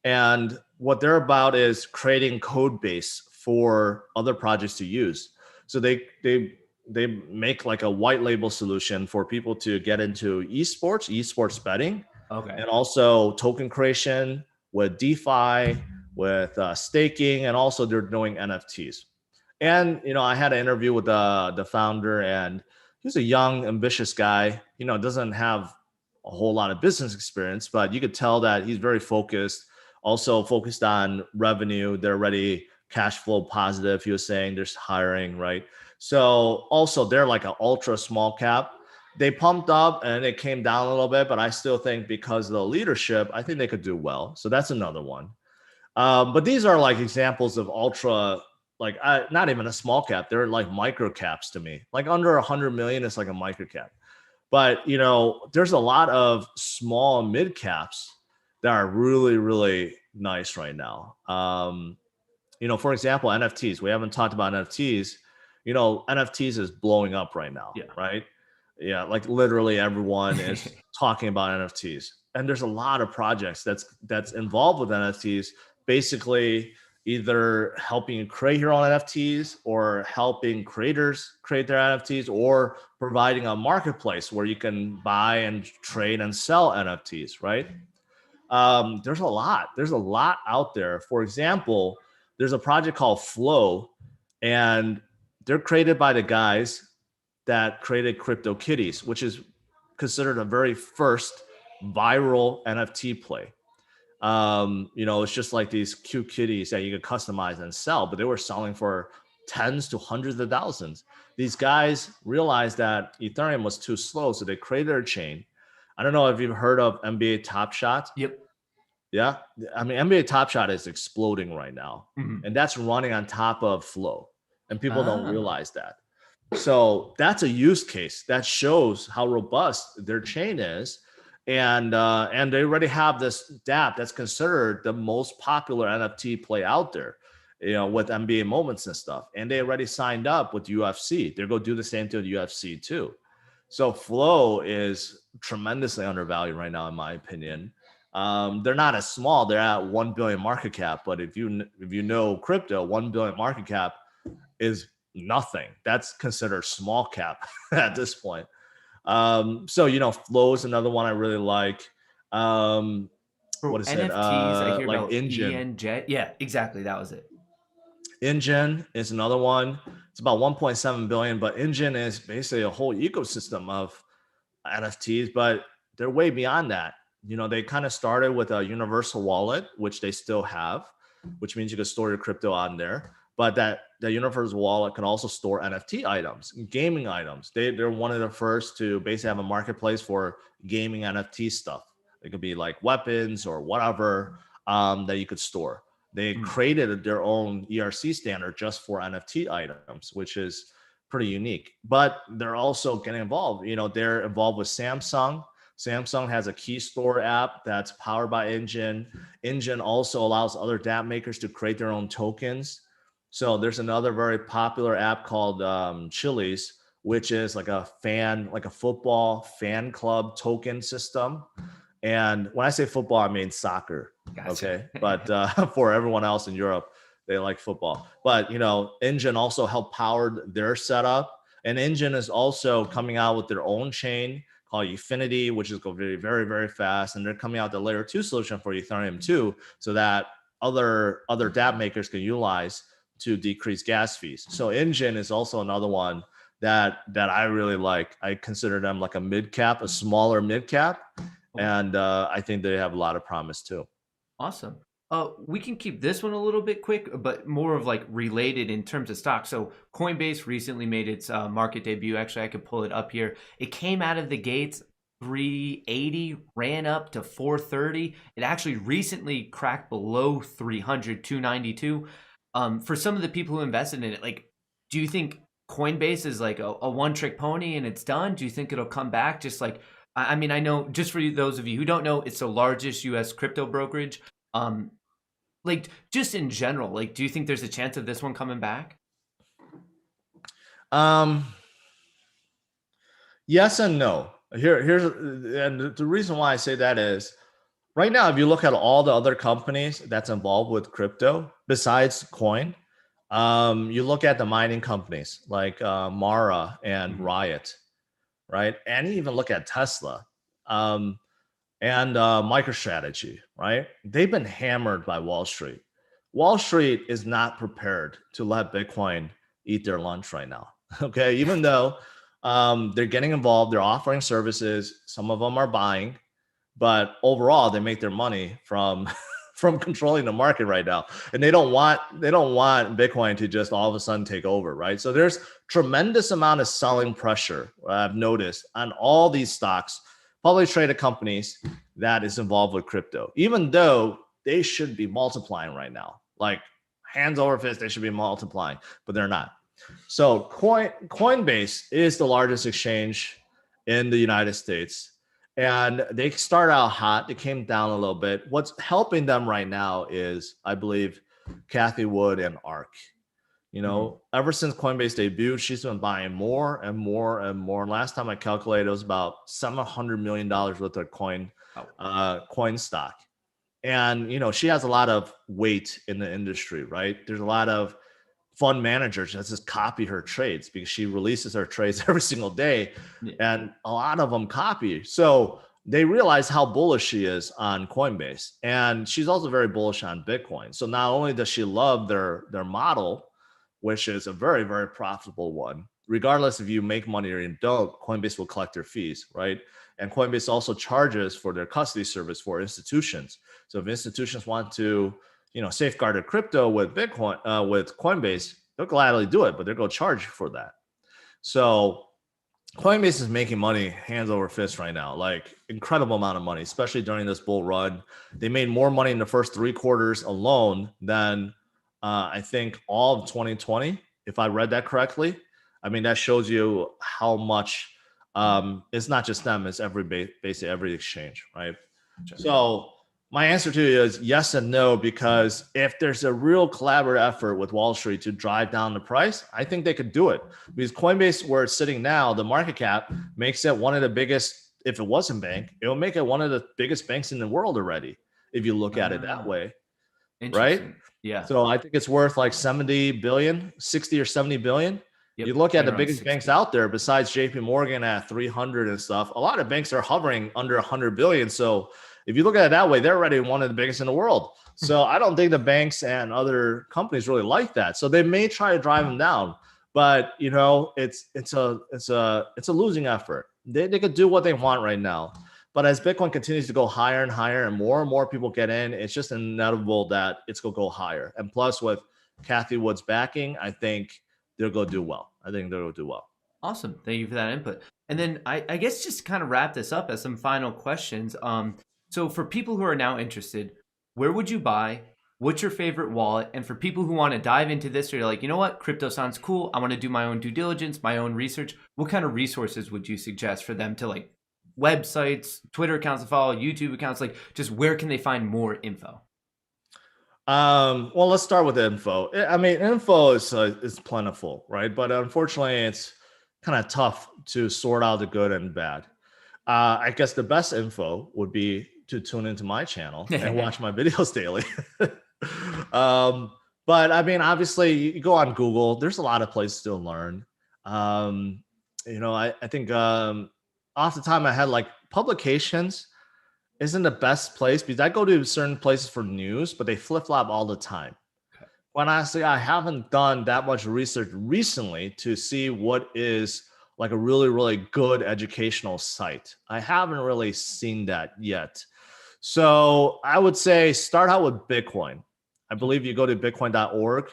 B: and what they're about is creating code base for other projects to use. So they make like a white label solution for people to get into esports betting,
A: Okay.
B: and also token creation with DeFi, with staking, and also they're doing NFTs. And I had an interview with the founder, and he's a young, ambitious guy. Doesn't have a whole lot of business experience, but you could tell that he's very focused. Also focused on revenue. They're already cash flow positive. He was saying there's hiring, right? So also they're like an ultra small cap. They pumped up and it came down a little bit, but I still think because of the leadership, I think they could do well. So that's another one. But these are like examples of ultra, like not even a small cap. They're like micro caps to me. Like under 100 million, it's like a micro cap. But there's a lot of small mid caps that are really, really nice right now. For example, NFTs. We haven't talked about NFTs. NFTs is blowing up right now,
A: Yeah.
B: right? Yeah, like literally everyone is talking about NFTs. And there's a lot of projects that's involved with NFTs, basically either helping you create your own NFTs or helping creators create their NFTs or providing a marketplace where you can buy and trade and sell NFTs, right? There's a lot. There's a lot out there. For example, there's a project called Flow, and they're created by the guys that created CryptoKitties, which is considered the very first viral NFT play. It's just like these cute kitties that you could customize and sell, but they were selling for tens to hundreds of thousands. These guys realized that Ethereum was too slow, so they created a chain. I don't know if you've heard of NBA Top Shot.
A: Yep.
B: Yeah, I mean NBA Top Shot is exploding right now,
A: Mhm.
B: and that's running on top of Flow, and people don't
A: Ah.
B: realize that. So that's a use case that shows how robust their chain is, and they already have this DApp that's considered the most popular NFT play out there, with NBA moments and stuff. And they already signed up with UFC. They're going to do the same to the UFC too. So Flow is tremendously undervalued right now, in my opinion. They're not as small; they're at 1 billion market cap. But if you know crypto, 1 billion market cap is nothing. That's considered small cap at this point. Flow is another one I really like.
A: For
B: What is it?
A: NFTs, I hear
B: Like
A: about
B: Engine.
A: ENJ. Yeah, exactly. That was it.
B: Engine is another one. It's about 1.7 billion, but Engine is basically a whole ecosystem of NFTs, but they're way beyond that. They kind of started with a universal wallet, which they still have, which means you can store your crypto on there. But that the universal wallet can also store NFT items, gaming items. They're one of the first to basically have a marketplace for gaming NFT stuff. It could be like weapons or whatever that you could store. They
A: Mm.
B: created their own ERC standard just for NFT items, which is pretty unique. But they're also getting involved. They're involved with Samsung. Samsung has a key store app that's powered by Engine. Engine also allows other dApp makers to create their own tokens. So there's another very popular app called Chili's, which is like a football fan club token system. And when I say football, I mean soccer.
A: Gotcha.
B: Okay. But for everyone else in Europe, they like football. But, Engine also helped power their setup. And Engine is also coming out with their own chain called Efinity, which is going very, very, very fast. And they're coming out the layer 2 solution for Ethereum too, so that other dApp makers can utilize to decrease gas fees. So Engine is also another one that I really like. I consider them like a mid cap, a smaller mid cap, and I think they have a lot of promise too.
A: Awesome. We can keep this one a little bit quick, but more of like related in terms of stock. So Coinbase recently made its market debut. Actually, I could pull it up here. It came out of the gates 380, ran up to 430. It actually recently cracked below 300, 292. For some of the people who invested in it, like, do you think Coinbase is like a one-trick pony and it's done? Do you think it'll come back? Just like, I mean, I know, just for those of you who don't know, it's the largest U.S. crypto brokerage. Um, like, just in general, like, do you think there's a chance of this one coming back?
B: Um, yes and no. Here's and the reason why I say that is right now, if you look at all the other companies that's involved with crypto besides Coin, you look at the mining companies like Mara and
A: Mhm.
B: Riot, right? And you even look at Tesla and MicroStrategy, right? They've been hammered by Wall Street. Wall Street is not prepared to let Bitcoin eat their lunch right now. Okay, even though they're getting involved, they're offering services. Some of them are buying, but overall, they make their money from from controlling the market right now, and they don't want Bitcoin to just all of a sudden take over, right? So there's tremendous amount of selling pressure I've noticed on all these stocks, publicly traded companies that is involved with crypto, even though they should be multiplying right now, like hands over fist, they should be multiplying, but they're not. So Coinbase is the largest exchange in the United States. And they started out hot. They came down a little bit. What's helping them right now is, I believe, Kathy Wood and ARK.
A: Mhm.
B: Ever since Coinbase debuted, she's been buying more and more and more. And last time I calculated, it was about $700 million worth of
A: Oh,
B: coin stock. And she has a lot of weight in the industry, right? There's a lot of fund managers that just copy her trades because she releases her trades every single day,
A: yeah.
B: and a lot of them copy. So they realize how bullish she is on Coinbase, and she's also very bullish on Bitcoin. So not only does she love their model, which is a very, very profitable one. Regardless if you make money or you don't, Coinbase will collect their fees, right? And Coinbase also charges for their custody service for institutions. So if institutions want to, safeguard their crypto with Bitcoin, with Coinbase, they'll gladly do it, but they're going to charge for that. So Coinbase is making money hands over fist right now, like incredible amount of money, especially during this bull run. They made more money in the first 3 quarters alone than I think all of 2020, if I read that correctly. I mean, that shows you how much it's not just them, it's basically every exchange, right?
A: Sure.
B: So my answer to you is yes and no, because if there's a real collaborative effort with Wall Street to drive down the price, I think they could do it. Because Coinbase, where it's sitting now, the market cap makes it one of the biggest, if it wasn't bank, it will make it one of the biggest banks in the world already, if you look at it that way, right?
A: Yeah.
B: So I think it's worth like 70 billion, 60 or 70 billion.
A: Yep.
B: You look at the biggest
A: 60.
B: banks out there, besides JP Morgan at 300 and stuff, a lot of banks are hovering under 100 billion. So if you look at it that way, they're already one of the biggest in the world. So I don't think the banks and other companies really like that. So they may try to drive them down, but it's a losing effort. They could do what they want right now. But as Bitcoin continues to go higher and higher and more people get in, it's just inevitable that it's going to go higher. And plus with Cathie Wood's backing, I think they're going to do well.
A: Awesome. Thank you for that input. And then I guess just to kind of wrap this up as some final questions. So for people who are now interested, where would you buy? What's your favorite wallet? And for people who want to dive into this, or you're like, you know what, crypto sounds cool, I want to do my own due diligence, my own research, what kind of resources would you suggest for them to, like, websites, Twitter accounts to follow, YouTube accounts, like, just where can they find more info?
B: Well, let's start with the info. I mean, info is plentiful, right? But unfortunately, it's kind of tough to sort out the good and bad. I guess the best info would be to tune into my channel and watch my videos daily. But I mean, obviously, you go on Google. There's a lot of places to learn. I think off the top of my head, like publications isn't the best place because I go to certain places for news, but they flip-flop all the time. Okay. When honestly, I haven't done that much research recently to see what is like a really, really good educational site. I haven't really seen that yet. So I would say start out with Bitcoin. I believe you go to bitcoin.org.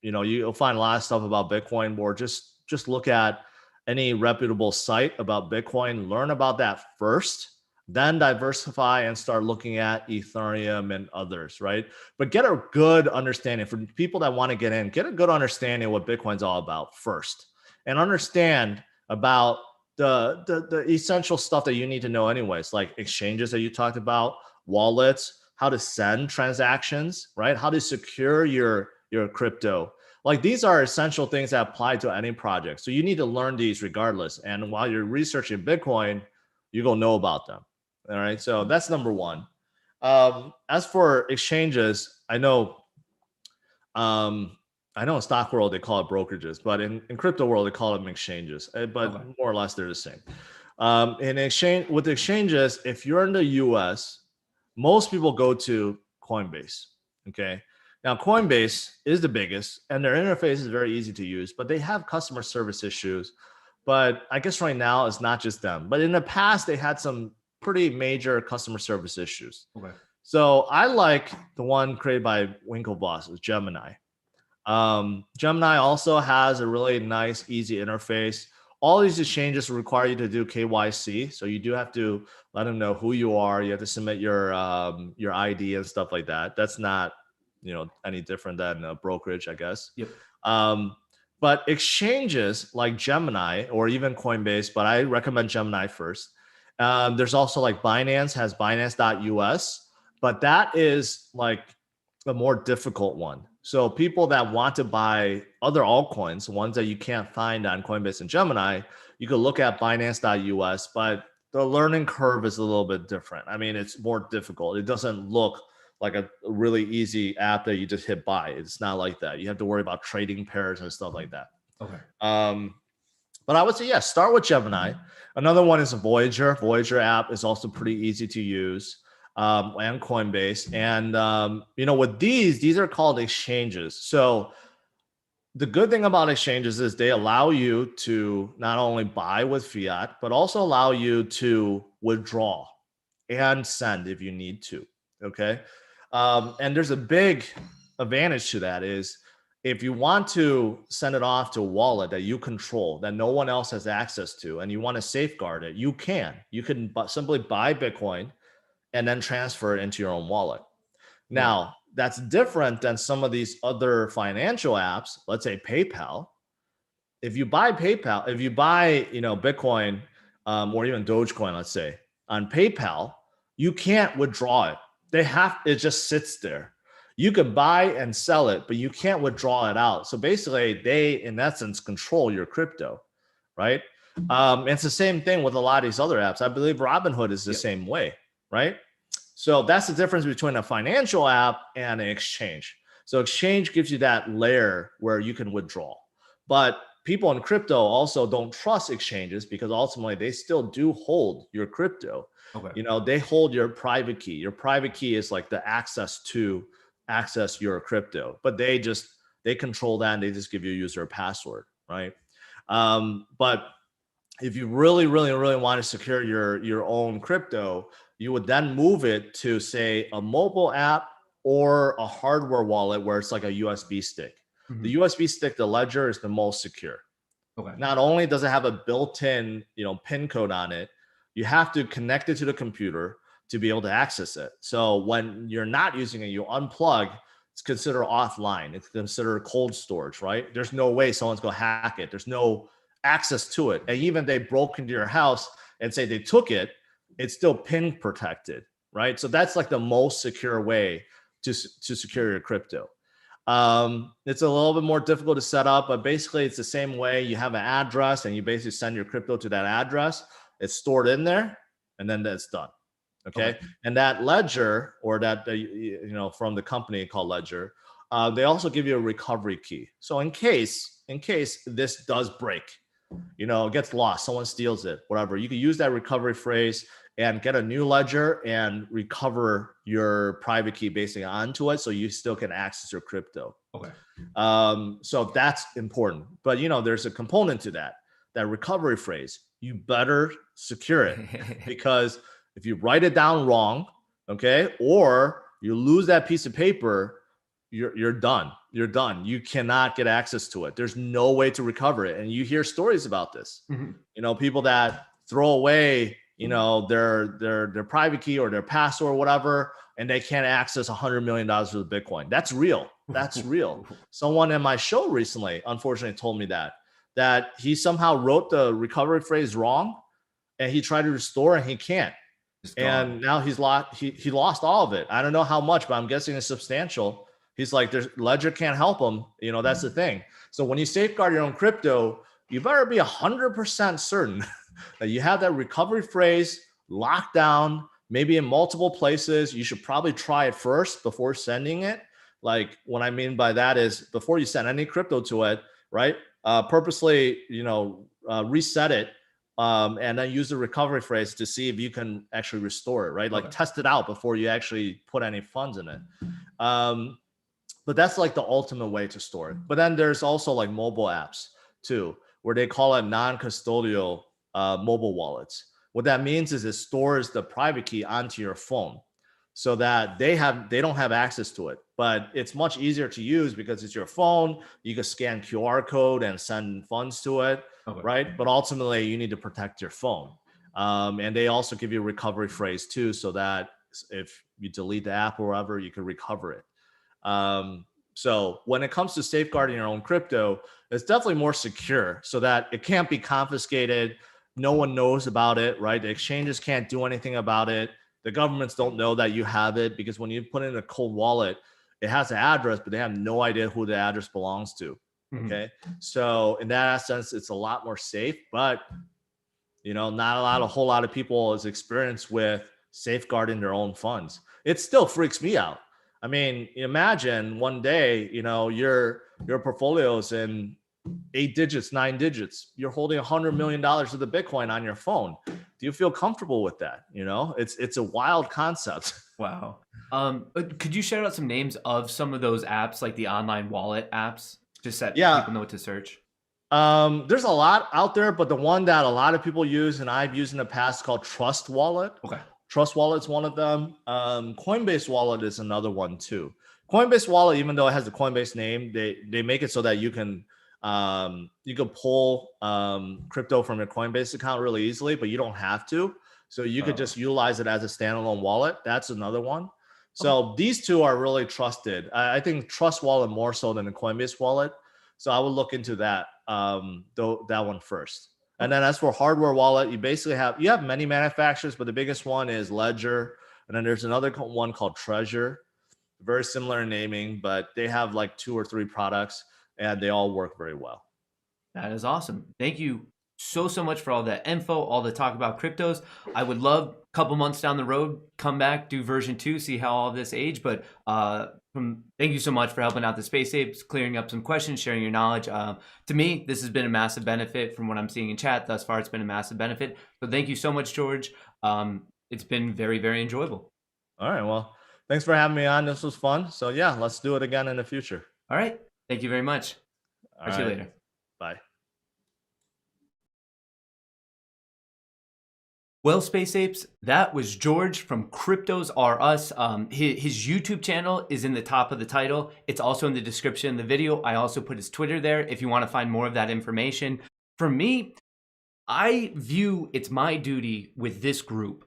B: You'll find a lot of stuff about Bitcoin, or just look at any reputable site about Bitcoin, learn about that first, then diversify and start looking at Ethereum and others, right? But get a good understanding for people that want to get in, get a good understanding of what Bitcoin's all about first, and understand about the essential stuff that you need to know anyways, like exchanges that you talked about, wallets, how to send transactions, right? How to secure your crypto. Like these are essential things that apply to any project. So you need to learn these regardless. And while you're researching Bitcoin, you're going to know about them. All right. So that's number one. As for exchanges, I know in stock world, they call it brokerages, but in crypto world, they call them exchanges, but okay, more or less they're the same. With exchanges, if you're in the US, most people go to Coinbase. Okay. Now, Coinbase is the biggest and their interface is very easy to use, but they have customer service issues. But I guess right now it's not just them, but in the past, they had some pretty major customer service issues. Okay. So I like the one created by Winklevoss, is Gemini. Gemini also has a really nice, easy interface. All these exchanges require you to do KYC. So you do have to let them know who you are. You have to submit your ID and stuff like that. That's not, any different than a brokerage, I guess. Yep. But exchanges like Gemini or even Coinbase, but I recommend Gemini first. There's also like Binance has Binance.us, but that is like a more difficult one. So people that want to buy other altcoins, ones that you can't find on Coinbase and Gemini, you could look at Binance.us, but the learning curve is a little bit different. I mean, it's more difficult. It doesn't look like a really easy app that you just hit buy. It's not like that. You have to worry about trading pairs and stuff like that. Okay. But I would say, yeah, start with Gemini. Another one is a Voyager. Voyager app is also pretty easy to use. And Coinbase. And, with these are called exchanges. So The good thing about exchanges is they allow you to not only buy with fiat, but also allow you to withdraw and send if you need to. Okay. And there's a big advantage to that is if you want to send it off to a wallet that you control, that no one else has access to, and you want to safeguard it, you can. You can simply buy Bitcoin and then transfer it into your own wallet.
A: Right.
B: Now, that's different than some of these other financial apps, let's say PayPal. If you buy PayPal, if you buy, Bitcoin or even Dogecoin, let's say, on PayPal, you can't withdraw it. It just sits there. You could buy and sell it, but you can't withdraw it out. So basically, they, in essence, control your crypto, right? It's the same thing with a lot of these other apps. I believe Robinhood is the same way, right? So that's the difference between a financial app and an exchange. So exchange gives you that layer where you can withdraw. But people in crypto also don't trust exchanges because ultimately they still do hold your crypto.
A: Okay.
B: They hold your private key. Your private key is like the access to access your crypto, but they control that and they just give you a user password, right? But if you really, really, really want to secure your own crypto, you would then move it to, say, a mobile app or a hardware wallet where it's like a USB stick.
A: Mm-hmm.
B: The USB stick, the ledger, is the most secure.
A: Okay.
B: Not only does it have a built-in, PIN code on it, you have to connect it to the computer to be able to access it. So when you're not using it, you unplug, it's considered offline. It's considered cold storage, right? There's no way someone's going to hack it. There's no access to it. And even if they broke into your house and say they took it, it's still PIN protected, right? So that's like the most secure way to secure your crypto. It's a little bit more difficult to set up, but basically it's the same way. You have an address and you basically send your crypto to that address. It's stored in there and then it's done. Okay. And that ledger, or that, from the company called Ledger, they also give you a recovery key. So in case this does break, it gets lost, someone steals it, whatever, you can use that recovery phrase and get a new ledger and recover your private key basically onto it, so you still can access your crypto.
A: Okay.
B: So that's important. But there's a component to that recovery phrase. You better secure it because if you write it down wrong, okay, or you lose that piece of paper, you're done. You're done. You cannot get access to it. There's no way to recover it. And you hear stories about this. Mm-hmm. People that throw away, their private key or their password or whatever, and they can't access $100 million worth of Bitcoin. That's real. That's real. Someone in my show recently, unfortunately, told me that he somehow wrote the recovery phrase wrong, and he tried to restore and he can't. And now he lost all of it. I don't know how much, but I'm guessing it's substantial. He's like, Ledger can't help him. That's the thing. So when you safeguard your own crypto, you better be 100% certain that you have that recovery phrase locked down, maybe in multiple places. You should probably try it first before sending it. Like, what I mean by that is, before you send any crypto to it, right? Purposely, reset it. And then use the recovery phrase to see if you can actually restore it, right? Like, test it out before you actually put any funds in it. But that's like the ultimate way to store it. But then there's also like mobile apps too, where they call it non-custodial mobile wallets. What that means is it stores the private key onto your phone so that they don't have access to it. But it's much easier to use because it's your phone. You can scan QR code and send funds to it, right? But ultimately, you need to protect your phone. And they also give you a recovery phrase too, so that if you delete the app or whatever, you can recover it. So when it comes to safeguarding your own crypto, it's definitely more secure so that it can't be confiscated. No one knows about it, right? The exchanges can't do anything about it. The governments don't know that you have it, because when you put it in a cold wallet, it has an address, but they have no idea who the address belongs to. Okay. So in that sense, it's a lot more safe, but not a whole lot of people is experienced with safeguarding their own funds. It still freaks me out. I mean, imagine one day, your portfolio's in 8 digits, 9 digits. You're holding $100 million of the Bitcoin on your phone. Do you feel comfortable with that? It's a wild concept.
A: Wow. Could you shout out some names of some of those apps, like the online wallet apps? Just so
B: Yeah.
A: people know what to search.
B: There's a lot out there, but the one that a lot of people use and I've used in the past is called Trust Wallet.
A: Okay.
B: Trust Wallet's one of them. Coinbase Wallet is another one too. Coinbase Wallet, even though it has the Coinbase name, they make it so that you can pull crypto from your Coinbase account really easily, but you don't have to. So you could just utilize it as a standalone wallet. That's another one. So these two are really trusted. I think Trust Wallet more so than the Coinbase Wallet. So I would look into that that one first. And then as for hardware wallet, you basically have many manufacturers, but the biggest one is Ledger. And then there's another one called Treasure, very similar in naming, but they have like 2 or 3 products and they all work very well.
A: That is awesome. Thank you so much for all that info, all the talk about cryptos. I would love a couple months down the road, come back, do version 2, see how all this aged. But thank you so much for helping out the Space Apes, clearing up some questions, sharing your knowledge. To me, this has been a massive benefit from what I'm seeing in chat. Thus far, it's been a massive benefit. So thank you so much, George. It's been very, very enjoyable.
B: All right. Well, thanks for having me on. This was fun. So yeah, let's do it again in the future.
A: All right. Thank you very much. I'll see you later.
B: Bye.
A: Well, Space Apes, that was George from Cryptos Are Us. His YouTube channel is in the top of the title. It's also in the description of the video. I also put his Twitter there if you want to find more of that information. For me, I view it's my duty with this group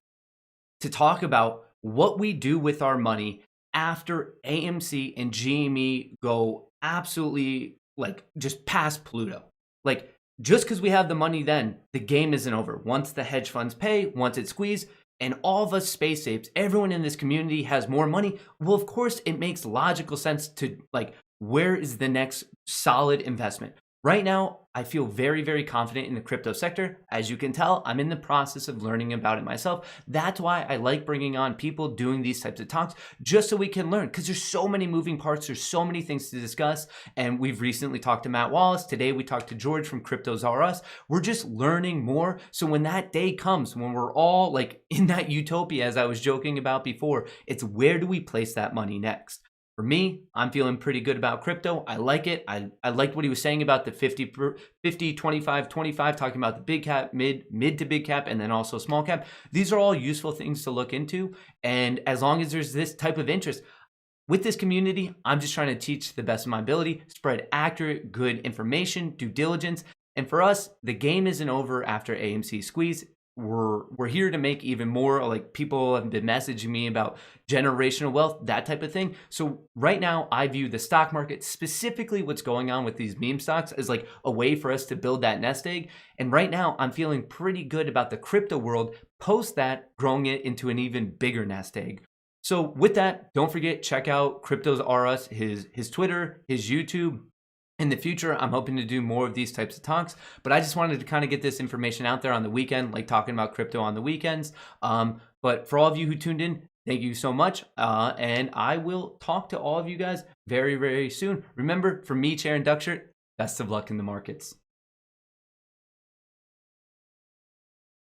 A: to talk about what we do with our money after AMC and GME go absolutely like just past Pluto. Like, just because we have the money then, the game isn't over. Once the hedge funds pay, once it's squeezed, and all of us Space Apes, everyone in this community has more money, well, of course, it makes logical sense to, like, where is the next solid investment? Right now, I feel very, very confident in the crypto sector. As you can tell, I'm in the process of learning about it myself. That's why I like bringing on people doing these types of talks, just so we can learn, because there's so many moving parts. There's so many things to discuss. And we've recently talked to Matt Wallace. Today, we talked to George from Cryptos Are Us. We're just learning more. So when that day comes, when we're all like in that utopia, as I was joking about before, it's where do we place that money next? For me, I'm feeling pretty good about crypto. I like it. I liked what he was saying about the 50, 25, 25, talking about the big cap, mid to big cap, and then also small cap. These are all useful things to look into. And as long as there's this type of interest, with this community, I'm just trying to teach to the best of my ability, spread accurate, good information, due diligence. And for us, the game isn't over after AMC squeeze. We're here to make even more. Like, people have been messaging me about generational wealth, that type of thing. So right now, I view the stock market, specifically what's going on with these meme stocks, as like a way for us to build that nest egg. And right now, I'm feeling pretty good about the crypto world, post that, growing it into an even bigger nest egg. So with that, don't forget, check out Cryptos Are Us, his Twitter, his YouTube. In the future, I'm hoping to do more of these types of talks, but I just wanted to kind of get this information out there on the weekend, like talking about crypto on the weekends. But for all of you who tuned in, thank you so much. And I will talk to all of you guys very, very soon. Remember, from me, Chair and Duckshirt, best of luck in the markets.